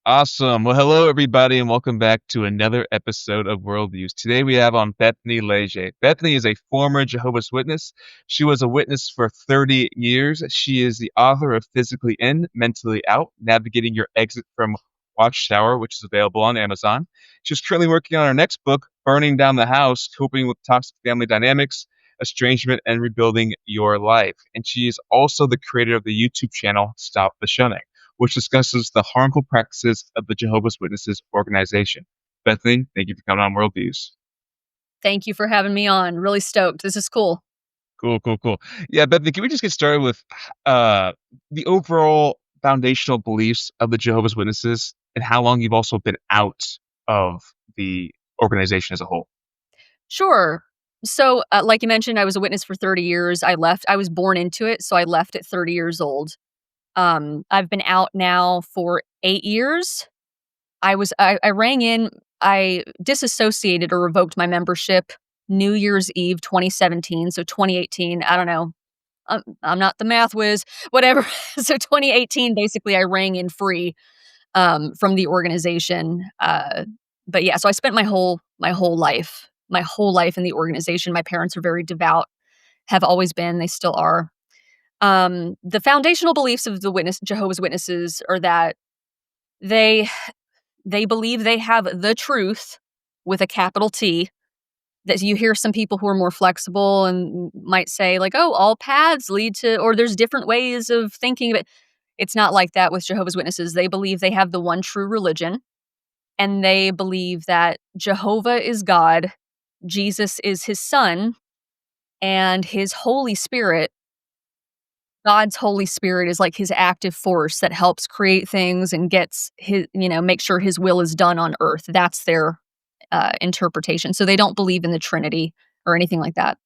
Awesome. Well, hello, everybody, and welcome back to another episode of Worldviews. Today we have on Bethany Leger. Bethany is a former Jehovah's Witness. She was a witness for 30 years. She is the author of Physically In, Mentally Out, Navigating Your Exit from Watchtower, which is available on Amazon. She's currently working on her next book, Burning Down the House, Coping with Toxic Family Dynamics, Estrangement, and Rebuilding Your Life. And she is also the creator of the YouTube channel, Stop the Shunning, which discusses the harmful practices of the Jehovah's Witnesses organization. Bethany, thank you for coming on Worldviews. Thank you for having me on. Really stoked. This is cool. Cool. Yeah, Bethany, can we just get started with the overall foundational beliefs of the Jehovah's Witnesses and how long you've also been out of the organization as a whole? Sure. So, like you mentioned, I was a witness for 30 years. I left. I was born into it, so I left at 30 years old. I've been out now for 8 years. I rang in. I disassociated or revoked my membership New Year's Eve 2017. So 2018, I don't know. I'm not the math whiz, whatever. So 2018, basically, I rang in free from the organization. But yeah, so I spent my whole life in the organization. My parents are very devout, have always been, they still are. The foundational beliefs of the Jehovah's Witnesses are that they they believe they have the truth with a capital T. That you hear some people who are more flexible and might say like, "Oh, all paths lead to," or there's different ways of thinking of it. It's not like that with Jehovah's Witnesses. They believe they have the one true religion, and they believe that Jehovah is God, Jesus is his son, and his Holy Spirit, God's Holy Spirit is like his active force that helps create things and gets his, make sure his will is done on earth. That's their interpretation. So they don't believe in the Trinity or anything like that.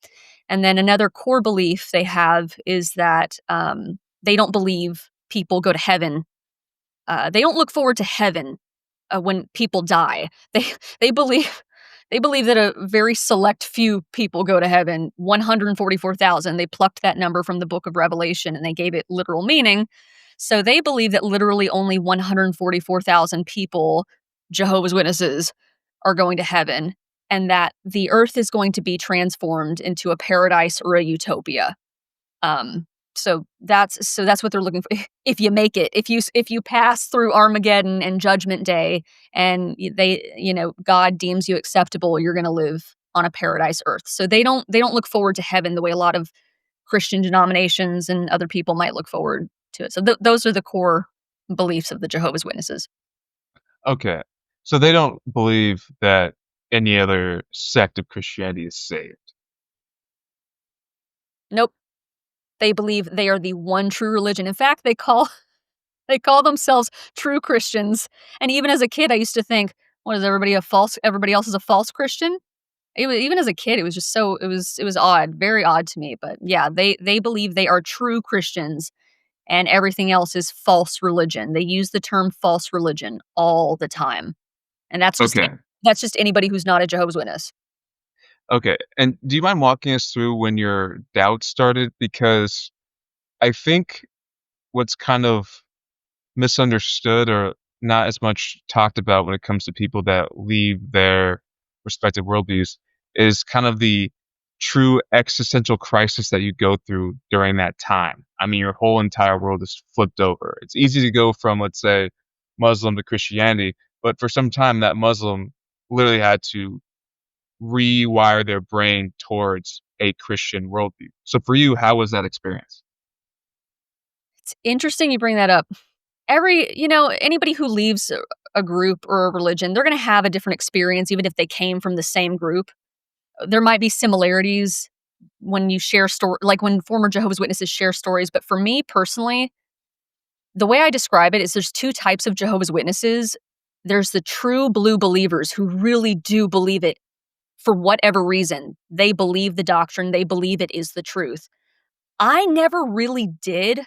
And then another core belief they have is that they don't believe people go to heaven. They don't look forward to heaven when people die. They believe that a very select few people go to heaven, 144,000. They plucked that number from the book of Revelation and they gave it literal meaning. So they believe that literally only 144,000 people, Jehovah's Witnesses, are going to heaven, and that the earth is going to be transformed into a paradise or a utopia. So that's what they're looking for. If you make it, if you pass through Armageddon and Judgment Day, and God deems you acceptable, you're going to live on a paradise earth. So they don't look forward to heaven the way a lot of Christian denominations and other people might look forward to it. So those are the core beliefs of the Jehovah's Witnesses. Okay. So they don't believe that any other sect of Christianity is saved. Nope. They believe they are the one true religion. In fact, they call themselves true Christians. And even as a kid, I used to think, what is everybody else is a false Christian? Even as a kid, it was just it was odd, very odd to me. But yeah, they believe they are true Christians and everything else is false religion. They use the term false religion all the time. And Okay. that's just anybody who's not a Jehovah's Witness. Okay. And do you mind walking us through when your doubts started? Because I think what's kind of misunderstood or not as much talked about when it comes to people that leave their respective worldviews is kind of the true existential crisis that you go through during that time. I mean, your whole entire world is flipped over. It's easy to go from, let's say, Muslim to Christianity, but for some time, that Muslim literally had to rewire their brain towards a Christian worldview. So for you, how was that experience? It's interesting you bring that up. Anybody who leaves a group or a religion, they're going to have a different experience, even if they came from the same group. There might be similarities when you share like when former Jehovah's Witnesses share stories. But for me personally, the way I describe it is there's two types of Jehovah's Witnesses. There's the true blue believers who really do believe it for whatever reason. They believe the doctrine. They believe it is the truth. I never really did.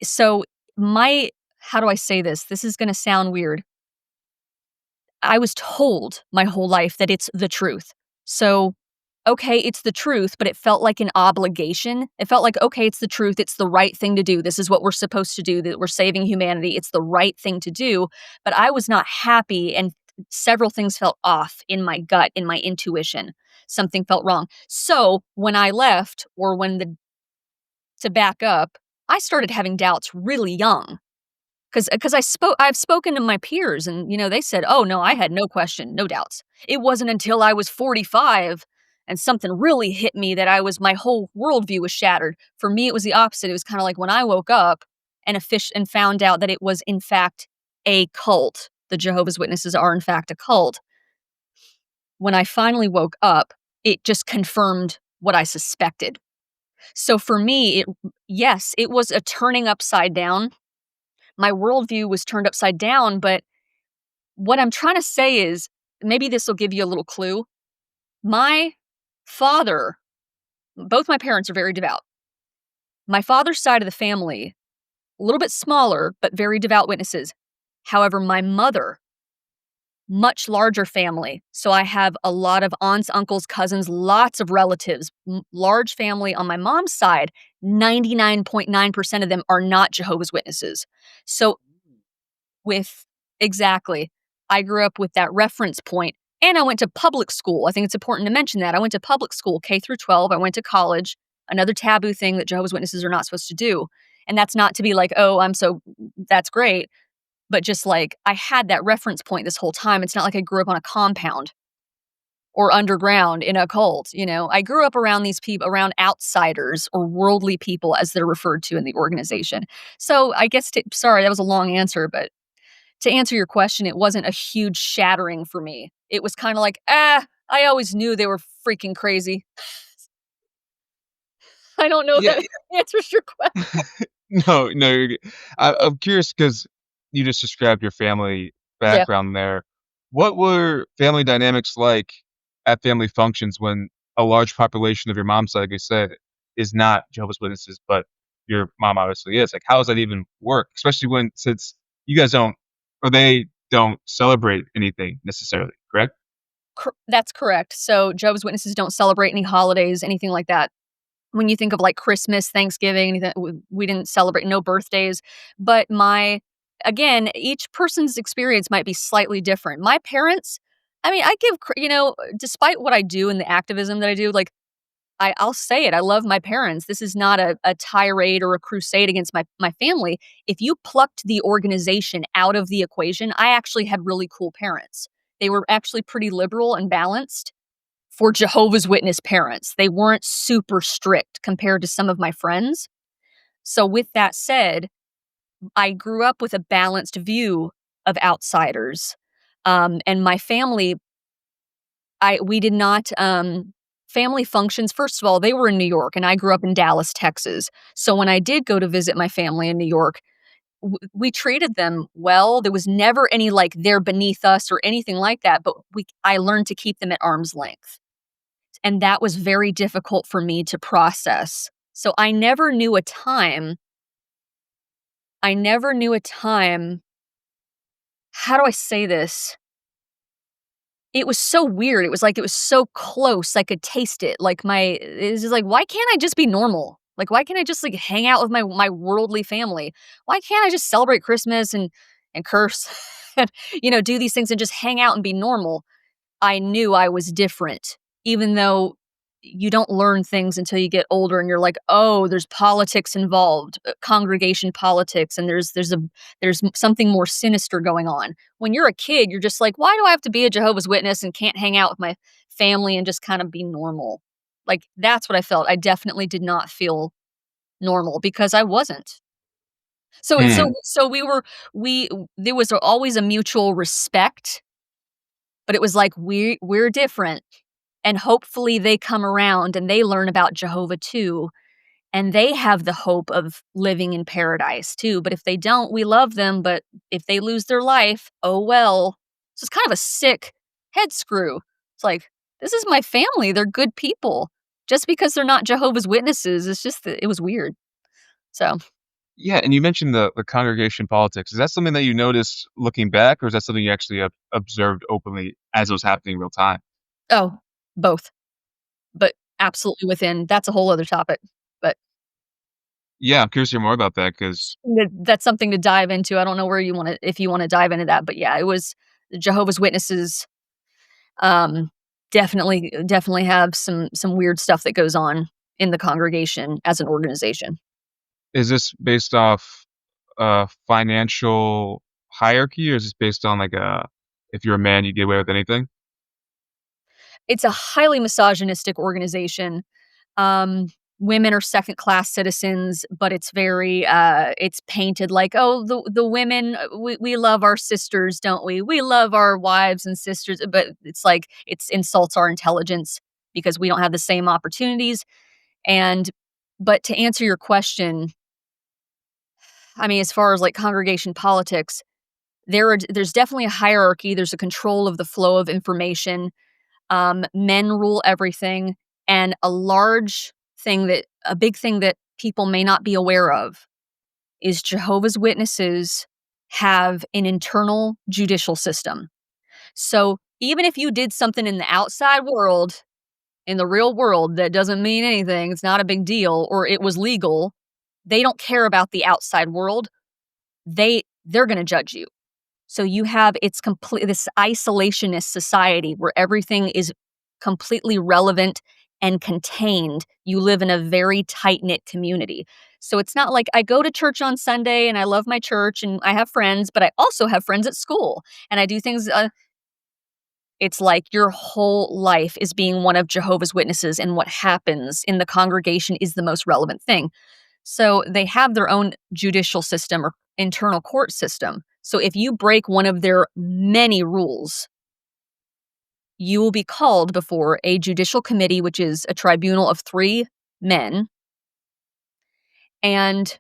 So how do I say this? This is going to sound weird. I was told my whole life that it's the truth. So okay, it's the truth, but it felt like an obligation. It felt like, okay, it's the truth. It's the right thing to do. This is what we're supposed to do, that we're saving humanity. It's the right thing to do. But I was not happy, and several things felt off in my gut, in my intuition. Something felt wrong. So when I left, or to back up, I started having doubts really young. Because I've spoken to my peers, and, they said, "Oh, no, I had no question, no doubts." It wasn't until I was 45 and something really hit me that my whole worldview was shattered. For me, it was the opposite. It was kinda like when I woke up and found out that it was, in fact, a cult. The Jehovah's Witnesses are, in fact, a cult. When I finally woke up, it just confirmed what I suspected. So for me, yes, it was a turning upside down. My worldview was turned upside down, but what I'm trying to say is, maybe this will give you a little clue. My father, both my parents are very devout. My father's side of the family, a little bit smaller, but very devout witnesses. However, my mother, much larger family. So I have a lot of aunts, uncles, cousins, lots of relatives, large family on my mom's side. 99.9% of them are not Jehovah's Witnesses. So with exactly. I grew up with that reference point, and I went to public school. I think it's important to mention that. I went to public school, K through 12. I went to college, another taboo thing that Jehovah's Witnesses are not supposed to do. And that's not to be like, "Oh, that's great." But just like, I had that reference point this whole time. It's not like I grew up on a compound or underground in a cult. I grew up around these people, around outsiders or worldly people, as they're referred to in the organization. So I guess, sorry, that was a long answer, but to answer your question, it wasn't a huge shattering for me. It was kinda like, I always knew they were freaking crazy." I don't know if Yeah. that answers your question. No, no, you're good. I'm curious because you just described your family Yeah. background there. What were family dynamics like at family functions when a large population of your mom's side, like you said, is not Jehovah's Witnesses, but your mom obviously is? Like, how does that even work? Especially since you guys don't, or they don't celebrate anything necessarily, correct? That's correct. So, Jehovah's Witnesses don't celebrate any holidays, anything like that. When you think of, like, Christmas, Thanksgiving, anything, we didn't celebrate, no birthdays. But again, each person's experience might be slightly different. My parents, I mean, I give despite what I do and the activism that I do, like, I'll say it, I love my parents. This is not a tirade or a crusade against my family. If you plucked the organization out of the equation, I actually had really cool parents. They were actually pretty liberal and balanced for Jehovah's Witness parents. They weren't super strict compared to some of my friends. So with that said, I grew up with a balanced view of outsiders. And my family, we did not, family functions, first of all, they were in New York, and I grew up in Dallas, Texas. So when I did go to visit my family in New York, we treated them well. There was never any, like, they're beneath us or anything like that, but I learned to keep them at arm's length. And that was very difficult for me to process. So I never knew a time, how do I say this? It was so weird. It was like, it was so close. I could taste it. Like, it's just like, why can't I just be normal? Like, why can't I just, like, hang out with my worldly family? Why can't I just celebrate Christmas and curse and, do these things and just hang out and be normal? I knew I was different, even though you don't learn things until you get older and you're like, "Oh, there's politics involved, congregation politics, and there's something more sinister going on." When you're a kid, you're just like, "Why do I have to be a Jehovah's Witness and can't hang out with my family and just kind of be normal?" Like, that's what I felt. I definitely did not feel normal because I wasn't. So it's Hmm. so we there was always a mutual respect, but it was like, we're different. And hopefully they come around and they learn about Jehovah too, and they have the hope of living in paradise too. But if they don't, we love them, but if they lose their life, oh well. So it's kind of a sick head screw. It's like, this is my family, they're good people. Just because they're not Jehovah's Witnesses, it's just that it was weird. So, Yeah, and you mentioned the congregation politics. Is that something that you noticed looking back, or is that something you actually observed openly as it was happening in real time? oh, both. absolutely within that's a whole other topic, but Yeah, I'm curious to hear more about that because that's something to dive into. I don't know where you wanna if you wanna dive into that, but yeah, it was the Jehovah's Witnesses, um, definitely have some weird stuff that goes on in the congregation as an organization. is this based off, financial hierarchy, or is this based on, like, if you're a man, you get away with anything? It's a highly misogynistic organization. Um, Women are second-class citizens, but it's very, it's painted like, "Oh, the women, we love our sisters, don't we? We love our wives and sisters," but it's like, it's insults our intelligence because we don't have the same opportunities, and but to answer your question, I mean, as far as, like, congregation politics, there's definitely a hierarchy, there's a control of the flow of information. Men rule everything, and a big thing that people may not be aware of is Jehovah's Witnesses have an internal judicial system. So even if you did something in the outside world, in the real world, that doesn't mean anything, it's not a big deal, or it was legal, they don't care about the outside world. They're gonna judge you. So you have it's complete this isolationist society where everything is completely relevant and contained. You live in a very tight-knit community. So it's not like I go to church on Sunday and I love my church and I have friends, but I also have friends at school and I do things it's like your whole life is being one of Jehovah's Witnesses and what happens in the congregation is the most relevant thing. So they have their own judicial system or internal court system. So if you break one of their many rules, you will be called before a judicial committee, which is a tribunal of 3 men. And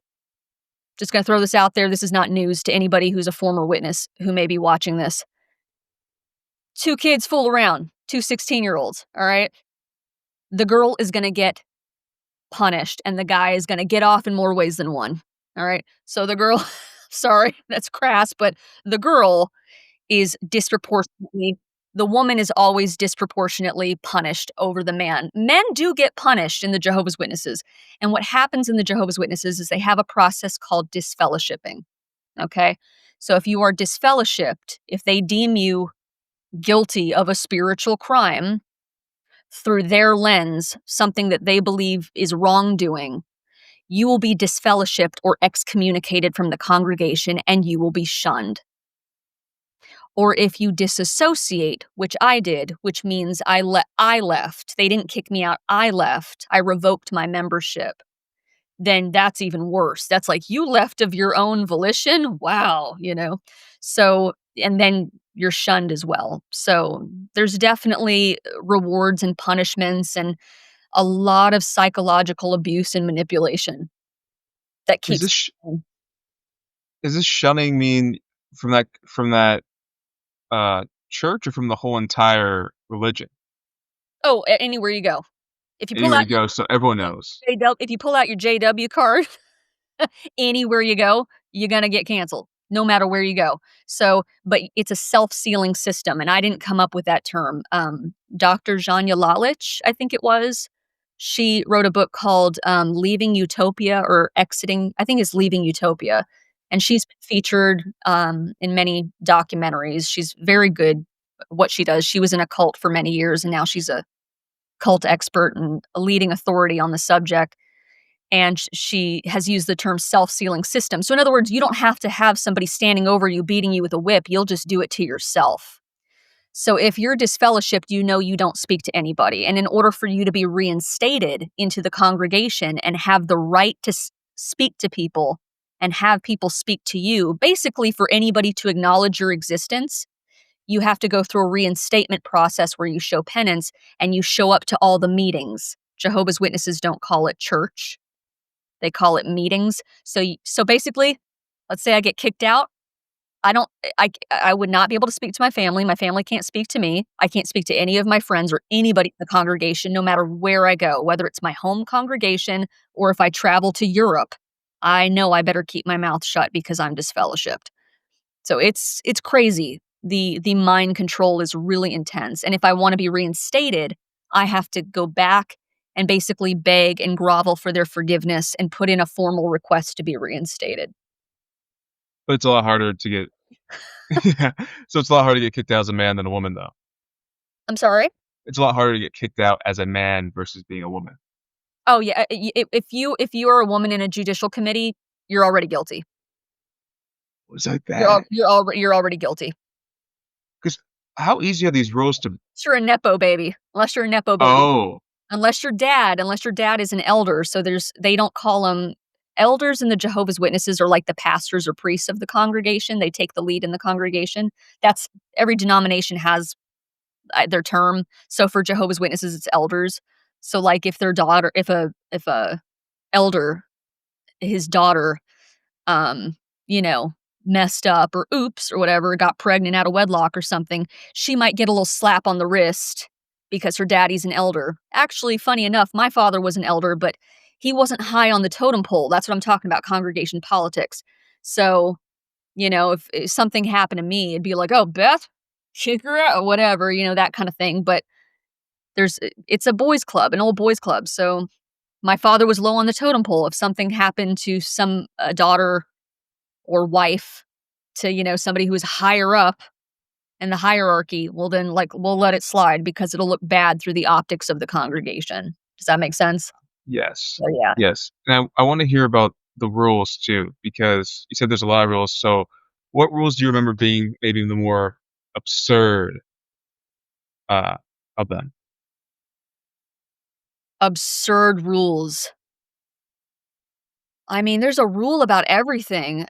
just going to throw this out there. This is not news to anybody who's a former witness who may be watching this. 2 kids fool around, 2 16-year-olds. All right. The girl is going to get punished and the guy is going to get off in more ways than one. All right. So the girl, sorry, that's crass, but the girl is disproportionately the woman is always disproportionately punished over the man. Men do get punished in the Jehovah's Witnesses. And what happens in the Jehovah's Witnesses is they have a process called disfellowshipping. Okay. So if you are disfellowshipped, if they deem you guilty of a spiritual crime through their lens, something that they believe is wrongdoing, you will be disfellowshipped or excommunicated from the congregation and you will be shunned. Or if you disassociate, which I did, which means I left. They didn't kick me out. I left. I revoked my membership. Then that's even worse. That's like you left of your own volition. Wow, you know. So and then you're shunned as well. So there's definitely rewards and punishments and a lot of psychological abuse and manipulation that Is keeps this is this shunning mean from that, church or from the whole entire religion? Oh, anywhere you go. If you pull Anywhere out you go, so everyone knows. if you pull out your JW card, anywhere you go, you're gonna get canceled, no matter where you go. So, but it's a self-sealing system, and I didn't come up with that term. Dr. Janya Lalich, I think it was, she wrote a book called Leaving Utopia or Exiting, I think it's Leaving Utopia. And she's been featured in many documentaries. She's very good at what she does. She was in a cult for many years, and now she's a cult expert and a leading authority on the subject. And she has used the term self-sealing system. So in other words, you don't have to have somebody standing over you beating you with a whip. You'll just do it to yourself. So if you're disfellowshipped, you know you don't speak to anybody. And in order for you to be reinstated into the congregation and have the right to speak to people and have people speak to you, basically for anybody to acknowledge your existence, you have to go through a reinstatement process where you show penance and you show up to all the meetings. Jehovah's Witnesses don't call it church. They call it meetings. So basically, let's say I get kicked out. I don't I would not be able to speak to my family. My family can't speak to me. I can't speak to any of my friends or anybody in the congregation no matter where I go, whether it's my home congregation or if I travel to Europe. I know I better keep my mouth shut because I'm disfellowshipped. So it's crazy. The mind control is really intense. And if I want to be reinstated, I have to go back and basically beg and grovel for their forgiveness and put in a formal request to be reinstated. But it's a lot harder to get yeah. So it's a lot harder to get kicked out as a man than a woman, though. I'm sorry? It's a lot harder to get kicked out as a man versus being a woman. Oh, yeah, if you are a woman in a judicial committee, you're already guilty. Was like that? You're already guilty. 'Cause how easy are these rules to Unless you're a nepo baby. Unless you're a nepo baby. Oh, Unless your dad is an elder, so they don't call them elders in the Jehovah's Witnesses are like the pastors or priests of the congregation, they take the lead in the congregation. That's every denomination has, their term. So for Jehovah's Witnesses, it's elders. So, like, if a elder, his daughter, um, you know, messed up or oops or whatever, got pregnant out of wedlock or something, she might get a little slap on the wrist because her daddy's an elder. Actually, funny enough, my father was an elder, but he wasn't high on the totem pole. That's what I'm talking about, congregation politics. So, if something happened to me, it'd be like, "Oh, Beth, kick her out," or whatever, that kind of thing. But it's a boys' club, an old boys' club. So my father was low on the totem pole. If something happened to some daughter or wife to, somebody who is higher up in the hierarchy, well, then, like, we'll let it slide because it'll look bad through the optics of the congregation. Does that make sense? yes. So, yeah. Yes. And I wanna hear about the rules too, because you said there's a lot of rules, so what rules do you remember being maybe the more absurd, uh, of them? Absurd rules. I mean, there's a rule about everything.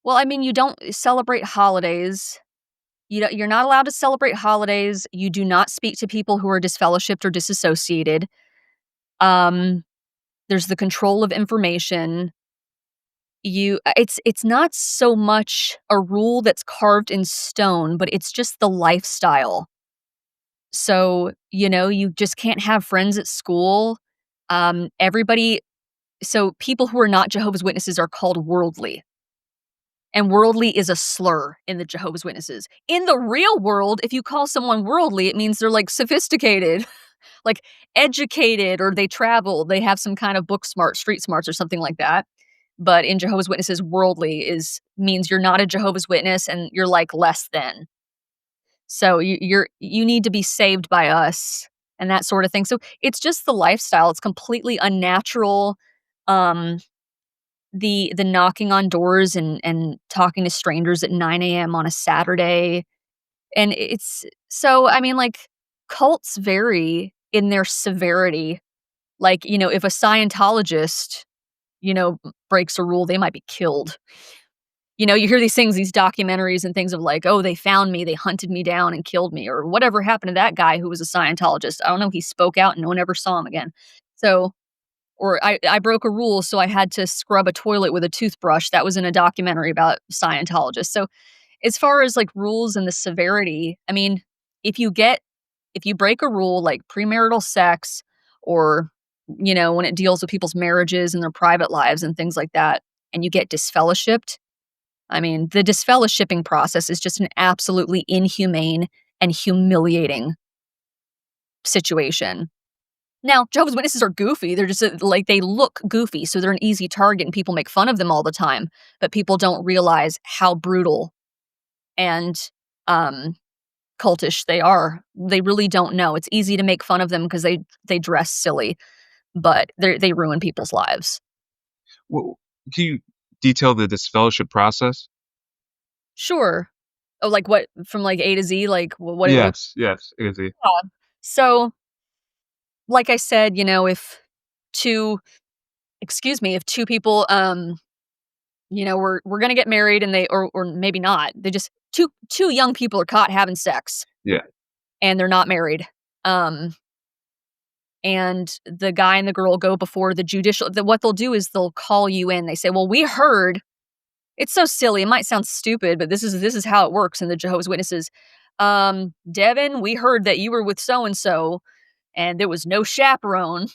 Well, I mean, you don't celebrate holidays. You're not allowed to celebrate holidays. You do not speak to people who are disfellowshipped or disassociated. Um, there's the control of information. It's not so much a rule that's carved in stone, but it's just the lifestyle. So, you just can't have friends at school. Everybody So people who are not Jehovah's Witnesses are called worldly. And worldly is a slur in the Jehovah's Witnesses. In the real world, if you call someone worldly, it means they're, like, sophisticated, like, educated, or they travel, they have some kind of book smart, street smarts, or something like that. But in Jehovah's Witnesses, worldly is means you're not a Jehovah's Witness and you're, like, less than. So you need to be saved by us and that sort of thing. So it's just the lifestyle. It's completely unnatural. Um, the knocking on doors and talking to strangers at 9 a.m. on a Saturday. And it's so, I mean, like, cults vary in their severity. Like, if a Scientologist, breaks a rule, they might be killed. You hear these things, these documentaries and things of, like, "Oh, they found me, they hunted me down and killed me," or whatever happened to that guy who was a Scientologist. I don't know, he spoke out and no one ever saw him again. So, or I broke a rule, so I had to scrub a toilet with a toothbrush. That was in a documentary about Scientologists. So, as far as, like, rules and the severity, I mean, if you get if you break a rule like premarital sex, or, when it deals with people's marriages and their private lives and things like that, and you get disfellowshipped, I mean, the disfellowshipping process is just an absolutely inhumane and humiliating situation. Now, Jehovah's Witnesses are goofy. They're just, like, they look goofy, so they're an easy target and people make fun of them all the time, but people don't realize how brutal and, um, cultish they are. They really don't know. It's easy to make fun of them because they dress silly, but they ruin people's lives. Well, can you detail the disfellowship process? Sure. Oh, like, what from, like, A to Z, like, what it looks. Yes, yes, easy. So, like I said, if two if two people, we're gonna get married and or maybe not. They just two young people are caught having sex Yeah. and they're not married. Um, and the guy and the girl go before the judicial. What they'll do is they'll call you in. They say, "Well, we heard." It's so silly. It might sound stupid, but this is how it works in the Jehovah's Witnesses. Devin, we heard that you were with so and so, and there was no chaperone.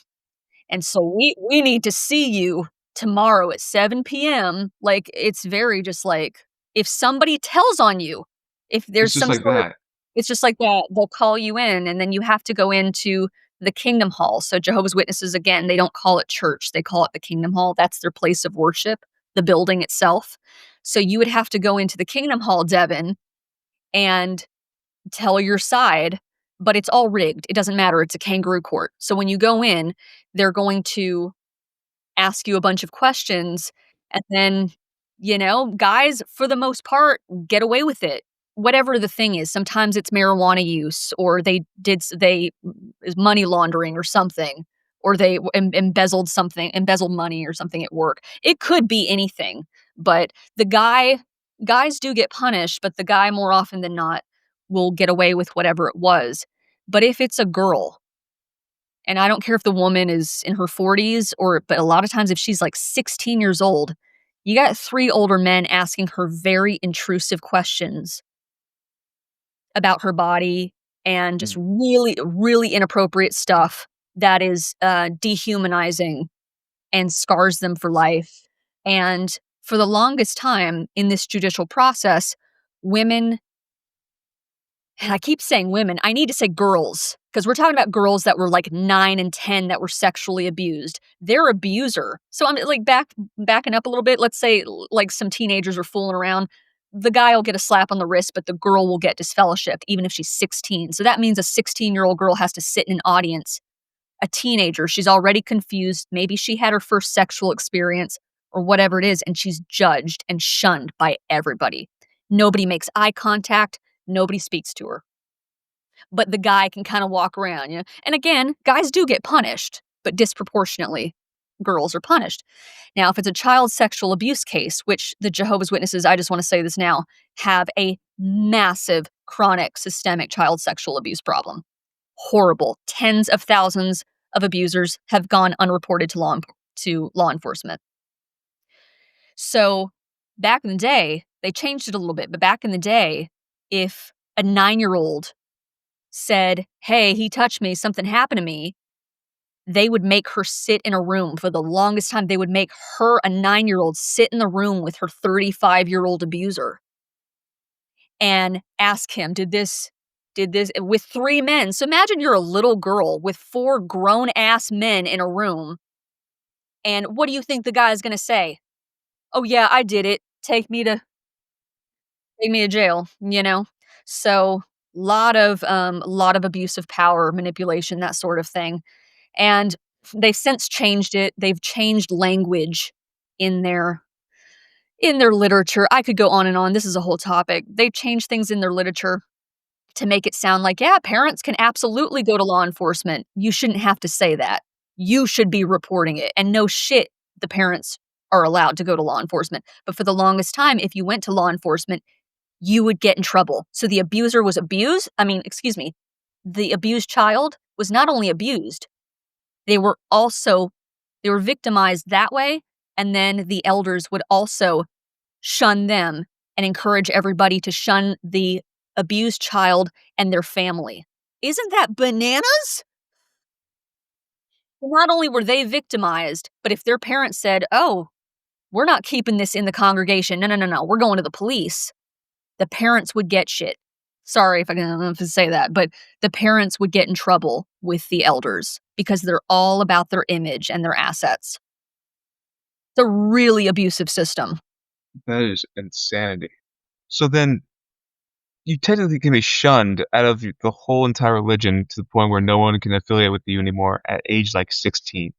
And so we need to see you tomorrow at 7 p.m. Like, it's very just like, if somebody tells on you, if It's there's just some like sort of that. It's just like that they'll call you in, and then you have to go into the Kingdom Hall. So Jehovah's Witnesses, again, they don't call it church, they call it the Kingdom Hall. That's their place of worship, the building itself. So you would have to go into the Kingdom Hall, Devin, and tell your side, but it's all rigged. It doesn't matter. It's a kangaroo court. So when you go in, they're going to ask you a bunch of questions, and then, guys, for the most part, get away with it. Whatever the thing is, sometimes it's marijuana use, or they is money laundering or something, or they embezzled money or something at work. It could be anything, but guys do get punished, but the guy more often than not will get away with whatever it was. But if it's a girl, and I don't care if the woman is in her 40s, but a lot of times if she's like 16 years old, you got 3 older men asking her very intrusive questions about her body and just Mm. really, really inappropriate stuff that is dehumanizing and scars them for life. And for the longest time in this judicial process, women, and I keep saying women, I need to say girls, because we're talking about girls that were like 9 and 10 that were sexually abused. Their abuser. So I'm like backing up a little bit. Let's say like some teenagers are fooling around. The guy will get a slap on the wrist, but the girl will get disfellowshipped, even if she's 16. So that means a 16-year-old girl has to sit in an audience. A teenager, she's already confused. Maybe she had her first sexual experience or whatever it is, and she's judged and shunned by everybody. Nobody makes eye contact. Nobody speaks to her. But the guy can kind of walk around, And again, guys do get punished, but disproportionately, girls are punished. Now, if it's a child sexual abuse case, which the Jehovah's Witnesses, I just want to say this now, have a massive chronic systemic child sexual abuse problem. Horrible. Tens of thousands of abusers have gone unreported to law enforcement. So back in the day, they changed it a little bit, but back in the day, if a 9-year-old said, "Hey, he touched me, something happened to me," they would make her sit in a room. For the longest time, they would make her, a 9-year-old, sit in the room with her 35-year-old abuser and ask him, did this with 3 men. So imagine you're a little girl with 4 grown-ass men in a room, and what do you think the guy is gonna say? "Oh, yeah, I did it. Take me to jail." So, lot of abuse of power, manipulation, that sort of thing. And they've since changed it. They've changed language in their literature. I could go on and on. This is a whole topic. They changed things in their literature to make it sound like, yeah, parents can absolutely go to law enforcement. You shouldn't have to say that. You should be reporting it. And no shit, the parents are allowed to go to law enforcement. But for the longest time, if you went to law enforcement, you would get in trouble. So the abuser was abused. Excuse me. The abused child was not only abused, they were victimized that way, and then the elders would also shun them and encourage everybody to shun the abused child and their family. Isn't that bananas? Not only were they victimized, but if their parents said, "Oh, we're not keeping this in the congregation. No, no, no, no. We're going to the police," the parents would get shit. Sorry if I don't know if to say that, but the parents would get in trouble with the elders because they're all about their image and their assets. It's a really abusive system. That is insanity. So then you technically can be shunned out of the whole entire religion to the point where no one can affiliate with you anymore at age like 16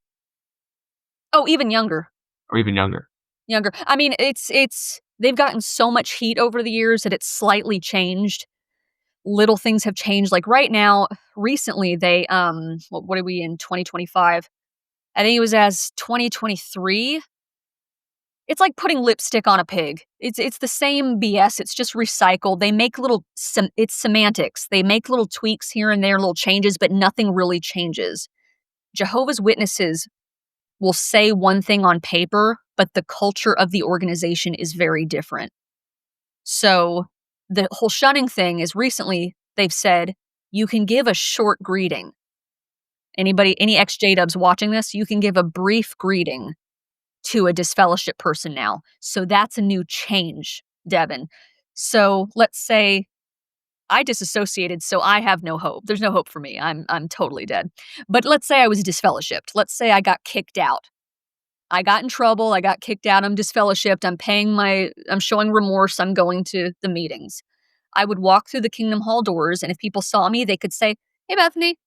Oh, even younger. or even younger. Younger. It's they've gotten so much heat over the years that it's slightly changed. Little things have changed. Like right now, recently they what are we in 2025? I think it was as 2023. It's like putting lipstick on a pig. It's the same BS. It's just recycled. They make it's semantics. They make little tweaks here and there, little changes, but nothing really changes. Jehovah's Witnesses will say one thing on paper, but the culture of the organization is very different. So the whole shunning thing is recently they've said you can give a short greeting. Any ex-J-dubs watching this, you can give a brief greeting to a disfellowship person now. So that's a new change, Devin. So let's say I disassociated, so I have no hope. There's no hope for me. I'm totally dead. But let's say I was disfellowshipped. Let's say I got kicked out. I got in trouble, I got kicked out, I'm disfellowshipped, I'm showing remorse, I'm going to the meetings. I would walk through the Kingdom Hall doors, and if people saw me, they could say, "Hey, Bethany."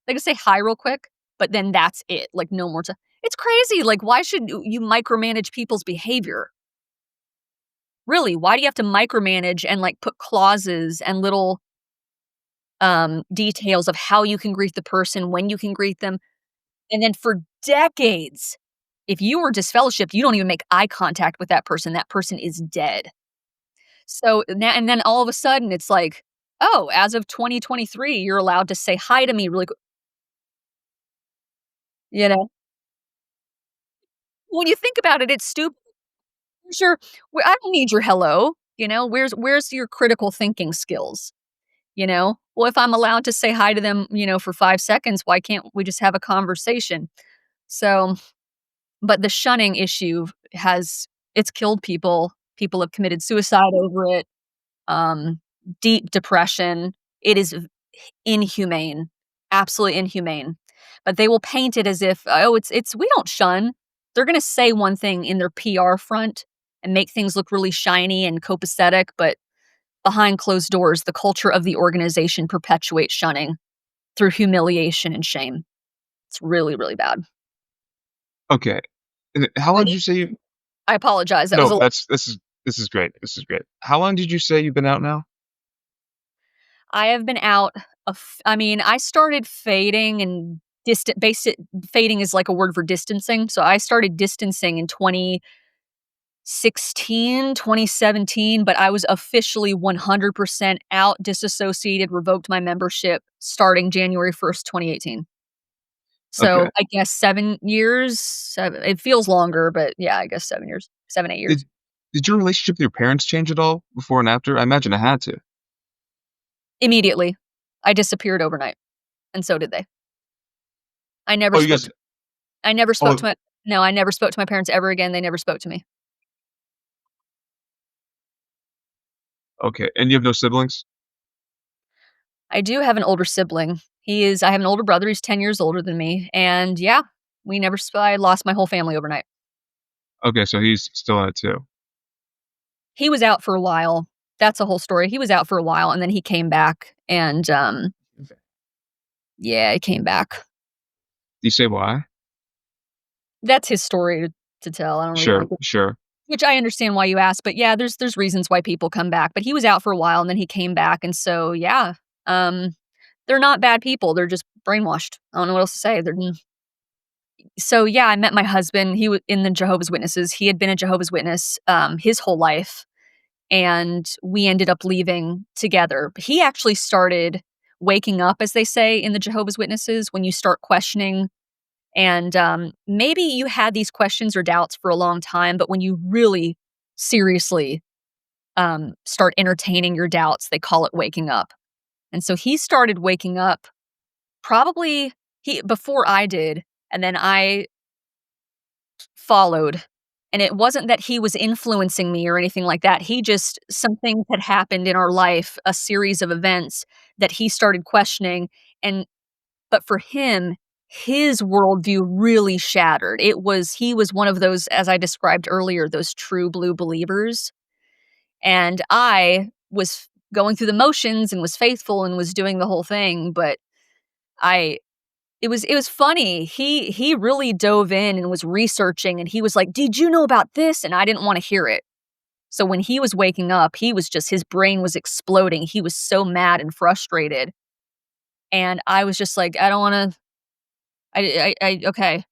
They could say hi real quick, but then that's it, like, no more it's crazy, like, why should you micromanage people's behavior? Really, why do you have to micromanage and, like, put clauses and little, details of how you can greet the person, when you can greet them, and then for decades, if you were disfellowshipped, you don't even make eye contact with that person is dead. So, now and then all of a sudden, it's like, "Oh, as of 2023, you're allowed to say hi to me really quick," you know? When you think about it, it's stupid. Sure, I don't need your hello, Where's your critical thinking skills, you know? Well, if I'm allowed to say hi to them, for 5 seconds, why can't we just have a conversation? So, but the shunning issue it's killed people. People have committed suicide over it, um, deep depression. It is inhumane, absolutely inhumane. But they will paint it as if, "Oh, it's we don't shun." They're gonna say one thing in their PR front and make things look really shiny and copacetic, but behind closed doors, the culture of the organization perpetuates shunning through humiliation and shame. It's really, really bad. Okay. And how long did you say you I apologize, that was No, a lot. this is great, this is great. How long did you say you've been out now? I have been out I mean, I started fading and fading is like a word for distancing, so I started distancing in 2016, 2017, but I was officially 100% out, disassociated, revoked my membership starting January 1st, 2018. So, Okay. I guess 7 years, it feels longer, but yeah, I guess 7 years, 7, 8 years. Did did your relationship with your parents change at all before and after? I imagine it had to. Immediately, I disappeared overnight, and so did they. I never Oh, you spoke guys to I never spoke to oh, my No, I never spoke to my parents ever again, they never spoke to me. okay, and you have no siblings? I do have an older sibling. I have an older brother, he's 10 years older than me, and yeah, I lost my whole family overnight. Okay, so he's still on it too. He was out for a while. That's a whole story. He was out for a while, and then he came back, and, Okay. yeah, he came back. Do you say why? That's his story to tell, I don't really wanna Sure, sure. which I understand why you asked, but yeah, there's reasons why people come back, but he was out for a while, and then he came back, and so, yeah, um, they're not bad people, they're just brainwashed. I don't know what else to say, so, yeah, I met my husband, he was in the Jehovah's Witnesses, he had been a Jehovah's Witness, his whole life, and we ended up leaving together. He actually started waking up, as they say in the Jehovah's Witnesses, when you start questioning and, maybe you had these questions or doubts for a long time, but when you really seriously, start entertaining your doubts, they call it waking up. And so he started waking up probably he before I did, and then I followed. And it wasn't that he was influencing me or anything like that. He just some things had happened in our life, a series of events that he started questioning, and but for him, his worldview really shattered. He was one of those, as I described earlier, those true blue believers, and I was going through the motions and was faithful and was doing the whole thing, but I it was funny. He really dove in and was researching, and he was like, "Did you know about this?" And I didn't wanna hear it. So when he was waking up, he was just his brain was exploding. He was so mad and frustrated, and I was just like, "I don't wanna okay."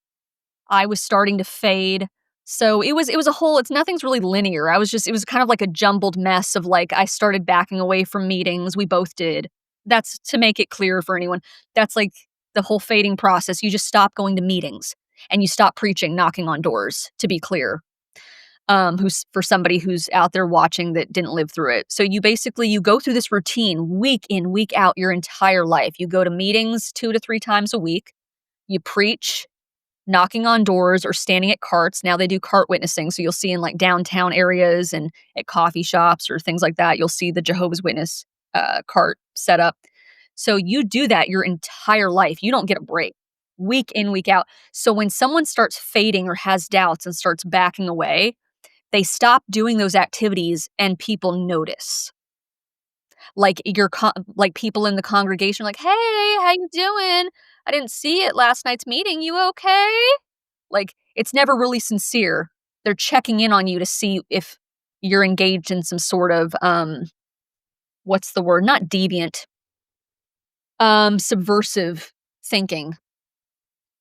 I was starting to fade. So it was a whole nothing's really linear. It was kind of like a jumbled mess of, like, I started backing away from meetings, we both did. That's to make it clear for anyone, that's, like, the whole fading process. You just stop going to meetings, and you stop preaching, knocking on doors, to be clear, who's for somebody who's out there watching that didn't live through it. So you go through this routine week in, week out your entire life. You go to meetings 2 to 3 times a week, you preach, knocking on doors or standing at carts. Now they do cart witnessing, so you'll see in, like, downtown areas and at coffee shops or things like that, you'll see the Jehovah's Witness, carts setup. So you do that your entire life. You don't get a break. Week in, week out. So when someone starts fading or has doubts and starts backing away, they stop doing those activities and people notice. Like like people in the congregation like, "Hey, how you doing? I didn't see it last night's meeting. You okay?" Like, it's never really sincere. They're checking in on you to see if you're engaged in some sort of, what's the word? Not deviant, subversive thinking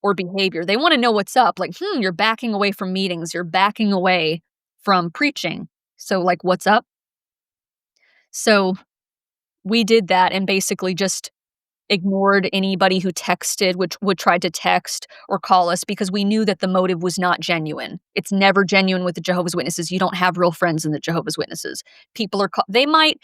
or behavior. They wanna know what's up, like, you're backing away from meetings, you're backing away from preaching. So, like, what's up? So, we did that and basically just ignored anybody who texted, which would try to text or call us because we knew that the motive was not genuine. It's never genuine with the Jehovah's Witnesses. You don't have real friends in the Jehovah's Witnesses. People are they might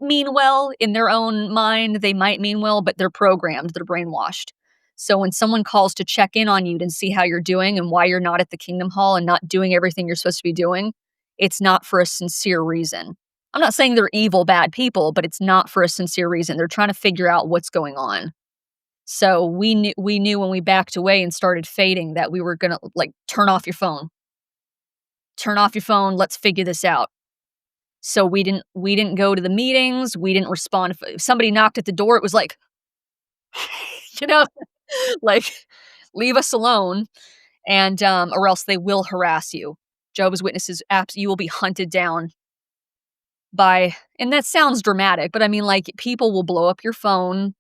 mean well in their own mind, they might mean well, but they're programmed, they're brainwashed. So when someone calls to check in on you and see how you're doing and why you're not at the Kingdom Hall and not doing everything you're supposed to be doing, it's not for a sincere reason. I'm not saying they're evil, bad people, but it's not for a sincere reason. They're trying to figure out what's going on. So we knew when we backed away and started fading that we were gonna like turn off your phone. Turn off your phone. Let's figure this out. So we didn't go to the meetings. We didn't respond. If somebody knocked at the door, it was like, you know, like leave us alone, and or else they will harass you. Jehovah's Witnesses, apps, you will be hunted down by, and that sounds dramatic, but I mean, like, people will blow up your phone.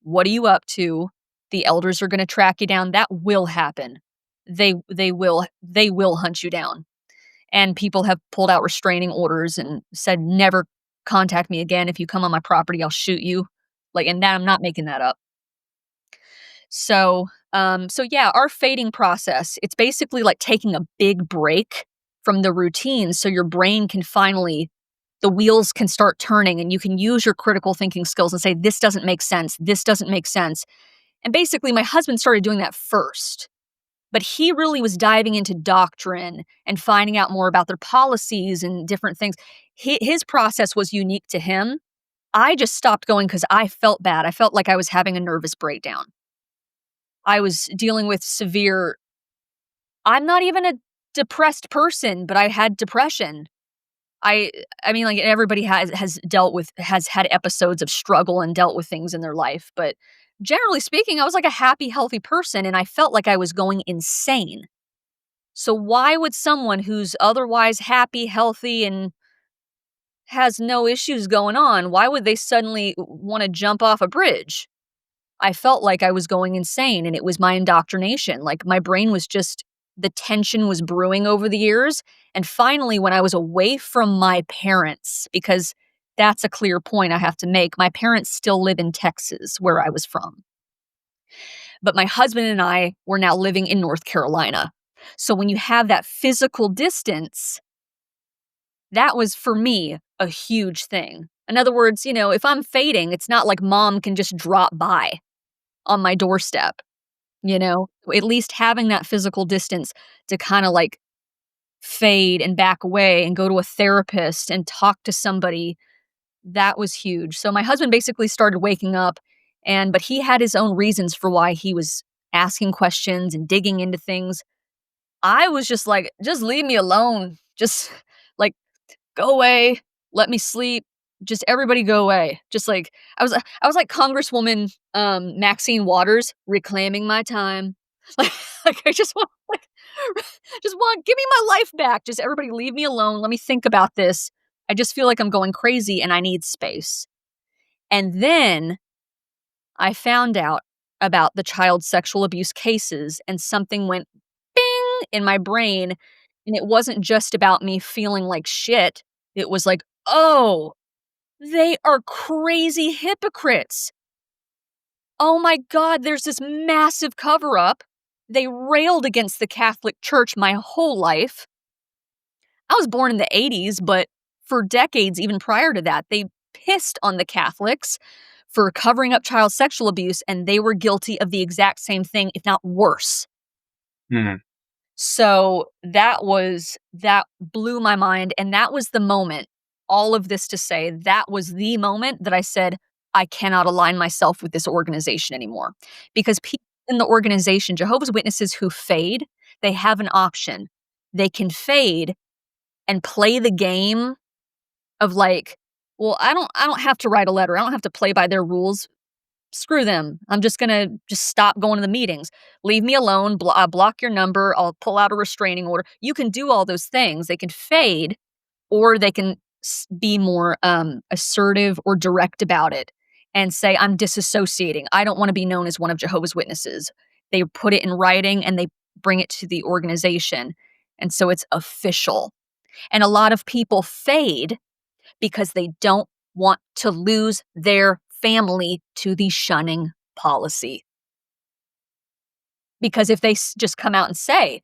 What are you up to? The elders are gonna track you down. That will happen. They will hunt you down. And people have pulled out restraining orders and said, "Never contact me again. If you come on my property, I'll shoot you." Like, and that I'm not making that up. So yeah, our fading process, it's basically like taking a big break from the routine so your brain can finally the wheels can start turning and you can use your critical thinking skills and say, "This doesn't make sense. This doesn't make sense." And basically, my husband started doing that first, but he really was diving into doctrine and finding out more about their policies and different things. His process was unique to him. I just stopped going because I felt bad. I felt like I was having a nervous breakdown. I was dealing with severe, I'm not even a depressed person, but I had depression. I I mean, like, everybody has had episodes of struggle and dealt with things in their life, but generally speaking, I was like a happy, healthy person, and I felt like I was going insane. So why would someone who's otherwise happy, healthy, and has no issues going on, why would they suddenly wanna jump off a bridge? I felt like I was going insane, and it was my indoctrination. Like, my brain was just the tension was brewing over the years, and finally, when I was away from my parents, because that's a clear point I have to make, my parents still live in Texas, where I was from, but my husband and I were now living in North Carolina. So when you have that physical distance, that was, for me, a huge thing. In other words, if I'm fading, it's not like mom can just drop by on my doorstep, you know? At least having that physical distance to kinda, like, fade and back away and go to a therapist and talk to somebody, that was huge. So my husband basically started waking up, but he had his own reasons for why he was asking questions and digging into things. I was just like, "Just leave me alone. Just, like, go away, let me sleep, just everybody go away." Just like I was like Congresswoman, Maxine Waters, reclaiming my time. Like I just want, like, just want, give me my life back. Just everybody leave me alone. Let me think about this. I just feel like I'm going crazy and I need space. And then I found out about the child sexual abuse cases and something went bing in my brain, and it wasn't just about me feeling like shit. It was like, "Oh, they are crazy hypocrites. Oh my god, there's this massive cover up. They railed against the Catholic Church my whole life. I was born in the '80s, but for decades even prior to that, they pissed on the Catholics for covering up child sexual abuse, and they were guilty of the exact same thing, if not worse." Mhm. So that blew my mind, and that was the moment, all of this to say, that was the moment that I said, I cannot align myself with this organization anymore. Because people in the organization, Jehovah's Witnesses who fade, they have an option. They can fade and play the game of like, well, I don't have to write a letter. I don't have to play by their rules. Screw them. I'm just gonna just stop going to the meetings. Leave me alone. Block your number. I'll pull out a restraining order. You can do all those things. They can fade, or they can be more assertive or direct about it and say, I'm disassociating. I don't want to be known as one of Jehovah's Witnesses. They put it in writing and they bring it to the organization. And so it's official. And a lot of people fade because they don't want to lose their family to the shunning policy. Because if they just come out and say,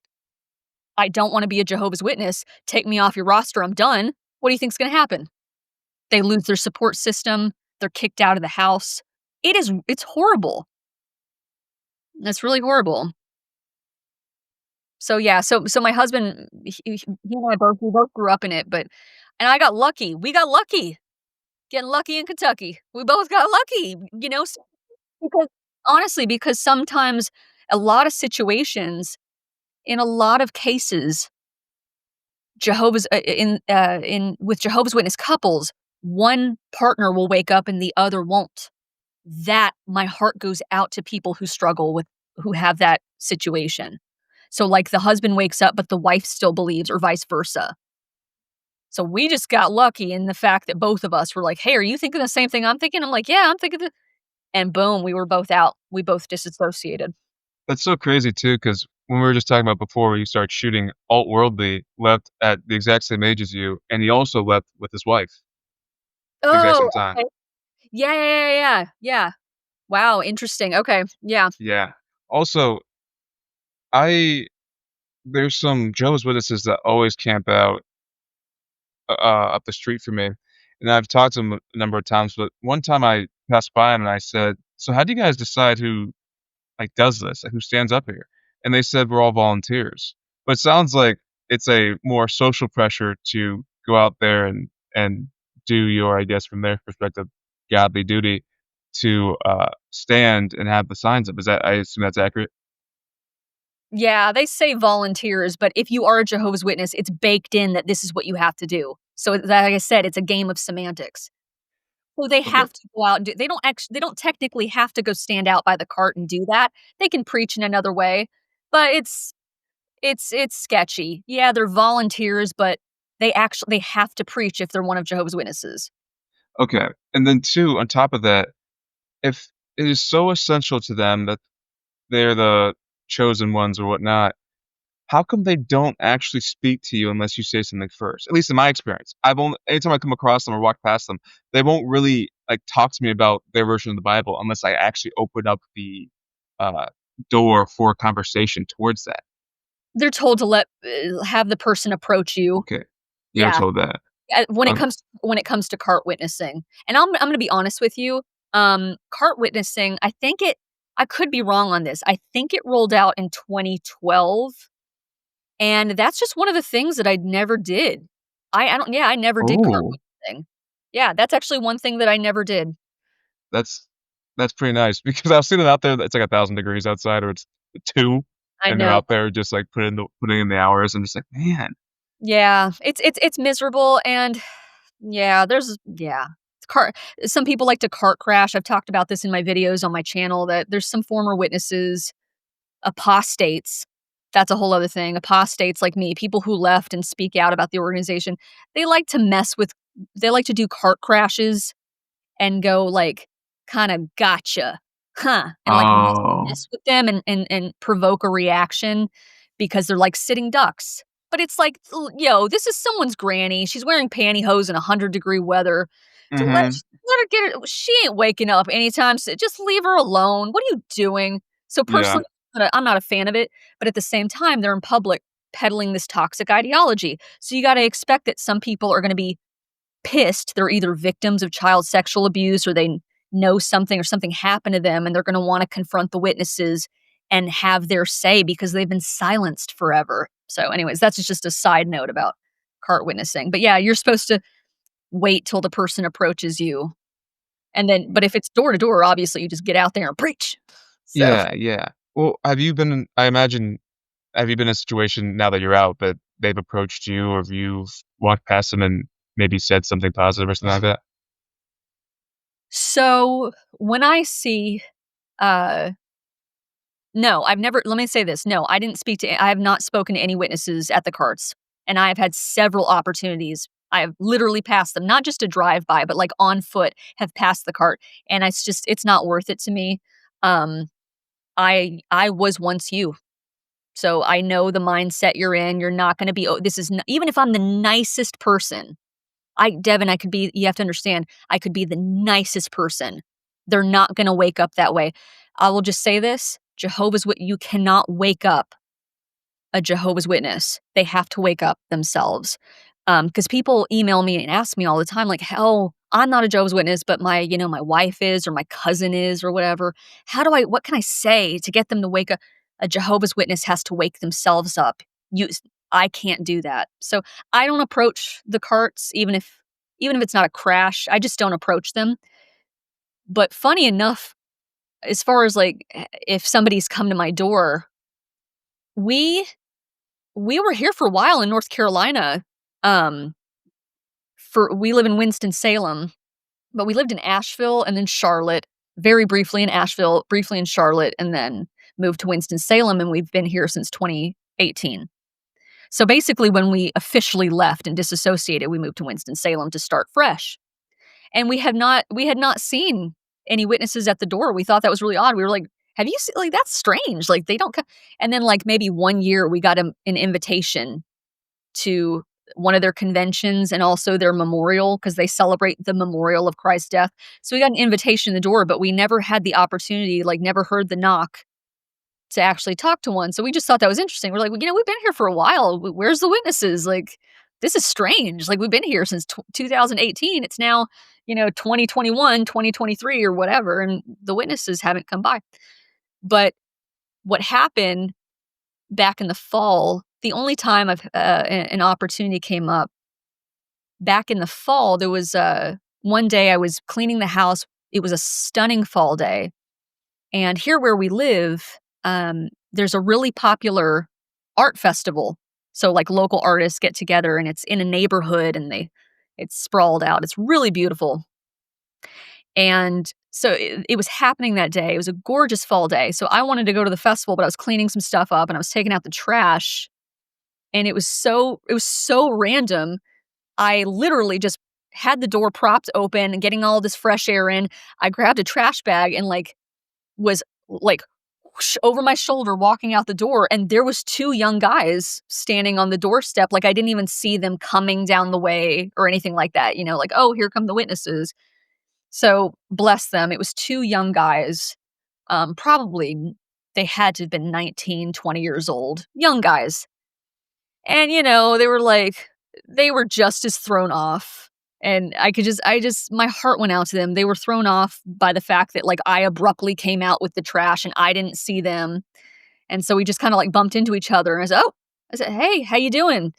I don't want to be a Jehovah's Witness, take me off your roster, I'm done, what do you think's going to happen? They lose their support system, they're kicked out of the house. It's horrible. That's really horrible. So yeah, so my husband, he and I both grew up in it, and I got lucky. We got lucky. Getting lucky in Kentucky. We both got lucky, because honestly, because sometimes a lot of situations, in a lot of cases, Jehovah's in with Jehovah's Witness couples, one partner will wake up and the other won't. That my heart goes out to people who have that situation. So like the husband wakes up but the wife still believes, or vice versa. So we just got lucky in the fact that both of us were like, "Hey, are you thinking the same thing I'm thinking?" I'm like, "Yeah, I'm thinking the," and boom, we were both out. We both disassociated. That's so crazy too, because when we were just talking about before where you start shooting, Alt-Worldly left at the exact same age as you, and he also left with his wife at the exact Oh, same time. okay. Yeah. Wow, interesting. Okay. Yeah. Yeah. Also, I there's some Jehovah's Witnesses that always camp out, up the street from me, and I've talked to them a number of times, but one time I passed by 'em and I said, "So how do you guys decide who, like, does this? Like, who stands up here?" And they said, "We're all volunteers." But it sounds like it's a more social pressure to go out there and do your, I guess, from their perspective, godly duty to, stand and have the signs up. Is that I assume that's accurate? Yeah, they say volunteers, but if you are a Jehovah's Witness, it's baked in that this is what you have to do. So, like I said, it's a game of semantics. So they Okay. have to go out and they don't technically have to go stand out by the cart and do that. They can preach in another way, but it's sketchy. Yeah, they're volunteers, but they have to preach if they're one of Jehovah's Witnesses. Okay. And then 2, on top of that, if it is so essential to them that they're the chosen ones or whatnot, how come they don't actually speak to you unless you say something first? At least in my experience. I've only anytime I come across them or walk past them, they won't really, like, talk to me about their version of the Bible unless I actually open up the, uh, door for a conversation towards that. They're told to have the person approach you. Okay. You were Yeah. told that. Okay. When it comes to cart witnessing, and I'm gonna be honest with you, cart witnessing, I could be wrong on this. I think it rolled out in 2012, and that's just one of the things that I never did. I don't yeah, I never did cart Oh, witnessing. Yeah, that's actually one thing that I never did. that's that's pretty nice because I've seen it out there that it's like 1,000 degrees outside or it's 2, I and they're know. out there just, like, putting in the hours. I'm just like, "Man." Yeah, it's miserable, and yeah. Car Some people like to cart crash. I've talked about this in my videos on my channel that there's some former witnesses, apostates. That's a whole other thing. Apostates like me, people who left and speak out about the organization, they like to mess with they like to do cart crashes and go like, kinda gotcha, huh, and like Oh. mess with them and provoke a reaction because they're like sitting ducks. But it's like, yo, this is someone's granny. She's wearing pantyhose in 100-degree weather. To Mhm. let her get it. She ain't waking up anytime soon. Just leave her alone. What are you doing? So Yeah. personally, I'm not a fan of it. But at the same time, they're in public peddling this toxic ideology. So you got to expect that some people are going to be pissed. They're either victims of child sexual abuse, or they know something, or something happened to them, and they're going to want to confront the witnesses and have their say because they've been silenced forever. So anyways, that's just a side note about cart witnessing. But yeah, you're supposed to wait till the person approaches you. And then but if it's door to door, obviously, you just get out there and preach. So Yeah, yeah. Well, have you been in I imagine have you been in a situation now that you're out that they've approached you or have you walked past them and maybe said something positive or something like that? so when I see, uh no, I've never let me say this, no, I have not spoken to any witnesses at the carts, and I have had several opportunities. I have literally passed them, not just a drive by, but, like, on foot, have passed the cart, and it's not worth it to me. Um, I was once you, so I know the mindset you're in. You're not gonna be, "Oh, this is n" even if I'm the nicest person, Devin, I could be you have to understand, I could be the nicest person. They're not gonna wake up that way. I will just say this, you cannot wake up a Jehovah's Witness. They have to wake up themselves. Because people email me and ask me all the time, like, "Hell, I'm not a Jehovah's Witness, but my wife is or my cousin is or whatever. What can I say to get them to wake up?" A Jehovah's Witness has to wake themselves up. You I can't do that. So, I don't approach the carts even if it's not a crash, I just don't approach them. But funny enough, as far as, like, if somebody's come to my door, we we were here for a while in North Carolina. Um, we live in Winston-Salem, but we lived in Asheville and then Charlotte, very briefly in Asheville, briefly in Charlotte, and then moved to Winston-Salem, and we've been here since 2018. So basically, when we officially left and disassociated, we moved to Winston-Salem to start fresh. And we had not seen any witnesses at the door. We thought that was really odd. We were like, "Have you seen, like, that's strange, like, they don't co." And then, like, maybe 1 year, we got an invitation to one of their conventions and also their memorial because they celebrate the memorial of Christ's death. So we got an invitation in the door, but we never had the opportunity, like, never heard the knock to actually talk to one. So we just thought that was interesting. We're like, "Well, we've been here for a while. Where's the witnesses? Like, this is strange. Like, we've been here since 2018. It's now, 2021, 2023, or whatever, and the witnesses haven't come by." But what happened back in the fall, the only time an opportunity came up, back in the fall, there was, one day I was cleaning the house. It was a stunning fall day, and here where we live, there's a really popular art festival. So, like, local artists get together, and it's in a neighborhood, and it's sprawled out. It's really beautiful, and so it was happening that day. It was a gorgeous fall day, so I wanted to go to the festival, but I was cleaning some stuff up, and I was taking out the trash, and it was so random. I literally just had the door propped open and getting all this fresh air in. I grabbed a trash bag and, like, was, like, whoosh over my shoulder walking out the door, and there was 2 young guys standing on the doorstep. Like, I didn't even see them coming down the way or anything like that, like, "Oh, here come the witnesses." So, bless them, it was 2 young guys, probably they had to have been 19, 20 years old, young guys. And, they were just as thrown off, and my heart went out to them. They were thrown off by the fact that, like, I abruptly came out with the trash and I didn't see them, and so we just kinda, like, bumped into each other, and I said, "Hey, how you doing?"